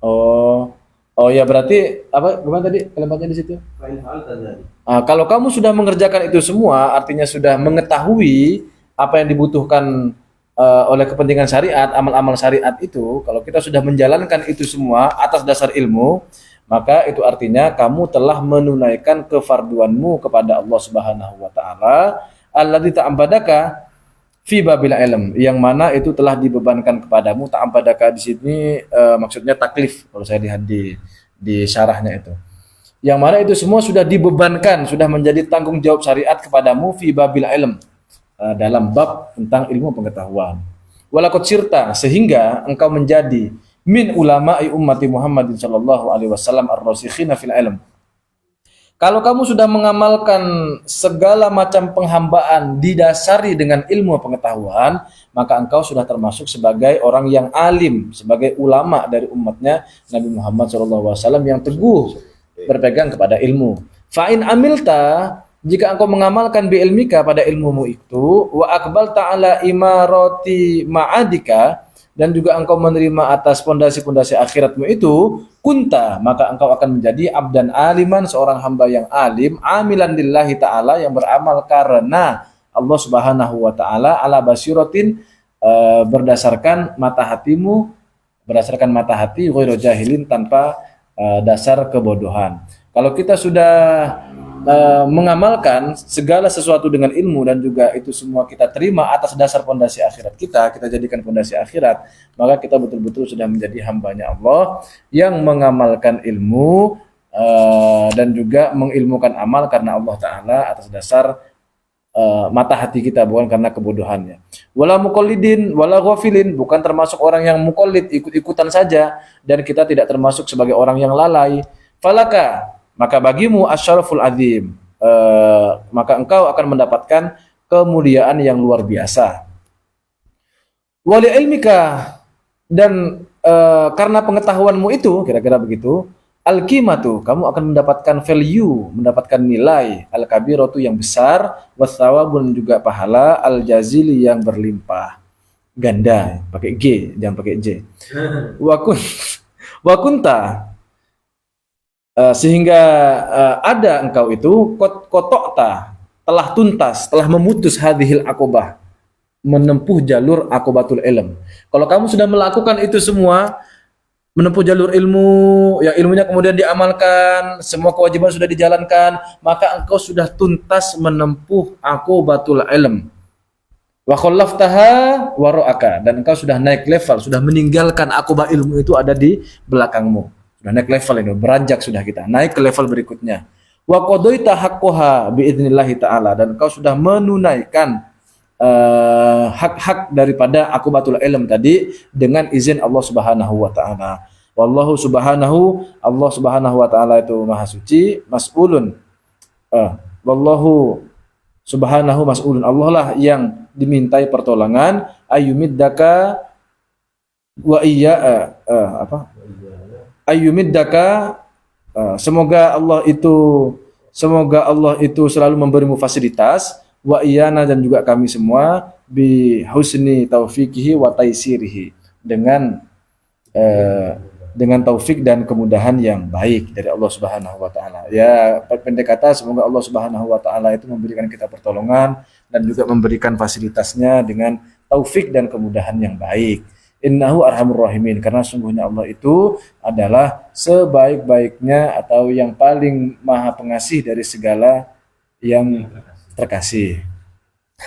Oh ya, berarti apa? Gimana tadi kalimatnya di situ? Fa'il fa'al tadi. Kalau kamu sudah mengerjakan itu semua, artinya sudah mengetahui apa yang dibutuhkan oleh kepentingan syariat, amal-amal syariat itu. Kalau kita sudah menjalankan itu semua atas dasar ilmu, maka itu artinya kamu telah menunaikan kefarduanmu kepada Allah Subhanahu wa taala, alladzi ta'abbadaka fi babil ilm, yang mana itu telah dibebankan kepadamu. Ta'abbadaka di sini maksudnya taklif kalau saya lihat di syarahnya itu. Yang mana itu semua sudah dibebankan, sudah menjadi tanggung jawab syariat kepadamu fi babil ilm, dalam bab tentang ilmu pengetahuan. Walaqad sirta, sehingga engkau menjadi min ulama'i ummati Muhammadin sallallahu alaihi wasallam ar-rasikhina fil ilm. Kalau kamu sudah mengamalkan segala macam penghambaan didasari dengan ilmu pengetahuan, maka engkau sudah termasuk sebagai orang yang alim, sebagai ulama dari umatnya Nabi Muhammad sallallahu alaihi wasallam yang teguh berpegang kepada ilmu. Fa in amilta, jika engkau mengamalkan bi ilmika pada ilmumu itu, wa aqbal ta'ala imarati ma'adika, dan juga engkau menerima atas pondasi-pondasi akhiratmu itu, kunta, maka engkau akan menjadi abdan aliman, seorang hamba yang alim, amilan lillahi ta'ala, yang beramal karena Allah Subhanahu wa ta'ala, ala basiratin, berdasarkan mata hatimu, berdasarkan mata hati, ghairu jahilin, tanpa dasar kebodohan. Kalau kita sudah mengamalkan segala sesuatu dengan ilmu dan juga itu semua kita terima atas dasar pondasi akhirat kita jadikan pondasi akhirat, maka kita betul-betul sudah menjadi hambanya Allah yang mengamalkan ilmu dan juga mengilmukan amal karena Allah Ta'ala atas dasar mata hati kita, bukan karena kebodohannya. Wala muqallidin wala ghafilin, bukan termasuk orang yang muqallid, ikut-ikutan saja, dan kita tidak termasuk sebagai orang yang lalai. Falaka, maka bagimu asyaraful azim, maka engkau akan mendapatkan kemuliaan yang luar biasa. Wali ilmika, dan karena pengetahuanmu itu, kira-kira begitu, al-qimatu, kamu akan mendapatkan value, mendapatkan nilai, al-kabiratu yang besar, wathawabun juga pahala, al-jazili yang berlimpah. Ganda, pakai G, jangan pakai J. Wa kunta, sehingga ada engkau itu kotokta, telah tuntas, telah memutus hadhil akobah, menempuh jalur akobatul ilm. Kalau kamu sudah melakukan itu semua, menempuh jalur ilmu, ya ilmunya kemudian diamalkan, semua kewajiban sudah dijalankan, maka engkau sudah tuntas menempuh akobatul ilm. Wa khallaftaha wara'aka, dan engkau sudah naik level, sudah meninggalkan akobah ilmu itu ada di belakangmu. Sudah naik level ini, beranjak sudah kita, naik ke level berikutnya. Wa qadaita haqqaha biidznillah taala, dan engkau sudah menunaikan hak-hak daripada akubatul ilm tadi dengan izin Allah Subhanahu wa taala. Wallahu subhanahu, Allah Subhanahu wa taala itu maha suci, mas'ulun. Wallahu subhanahu mas'ulun, Allah lah yang dimintai pertolongan, ayyumiddaka wa iya ayyumiddaka, semoga Allah itu selalu memberimu fasilitas, wa iyana, dan juga kami semua, bi husni taufiqihi wa taisirihi, dengan taufik dan kemudahan yang baik dari Allah Subhanahu wa taala. Ya, pendek kata, semoga Allah Subhanahu wa taala itu memberikan kita pertolongan dan juga memberikan fasilitasnya dengan taufik dan kemudahan yang baik. Innahu arhamur rahimin, karena sungguhnya Allah itu adalah sebaik-baiknya atau yang paling maha pengasih dari segala yang terkasih.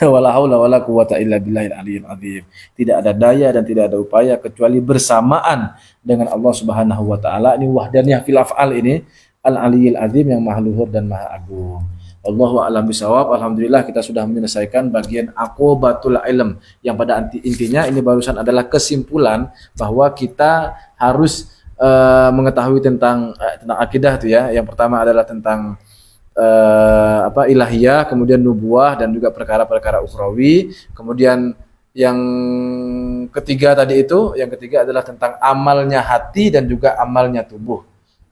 Wala haula wala quwata illa billahil aliyyil azim. Tidak ada daya dan tidak ada upaya kecuali bersamaan dengan Allah Subhanahu wa taala. Ini wahdaniyah fil af'al ini, al aliyyil azim, yang maha luhur dan maha agung. Wallahu a'lam bishawab. Alhamdulillah kita sudah menyelesaikan bagian akobatul ilm, yang pada intinya ini barusan adalah kesimpulan bahwa kita harus mengetahui tentang akidah itu ya. Yang pertama adalah tentang ilahiyah, kemudian nubuah, dan juga perkara-perkara ukhrawi. Kemudian yang ketiga adalah tentang amalnya hati dan juga amalnya tubuh,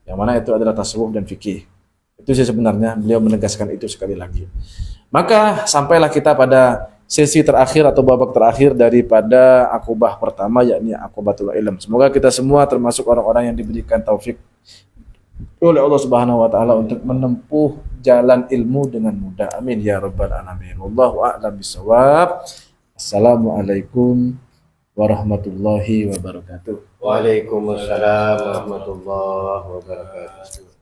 yang mana itu adalah tasawuf dan fikih. Itu sih sebenarnya beliau menegaskan itu sekali lagi. Maka sampailah kita pada sesi terakhir atau babak terakhir daripada akobah pertama, yakni akobatul ilm. Semoga kita semua termasuk orang-orang yang diberikan taufik oleh Allah Subhanahu wa taala untuk menempuh jalan ilmu dengan mudah. Amin ya rabbal alamin. Wallahu a'lam bishawab. Assalamualaikum warahmatullahi wabarakatuh. Waalaikumsalam warahmatullahi wabarakatuh.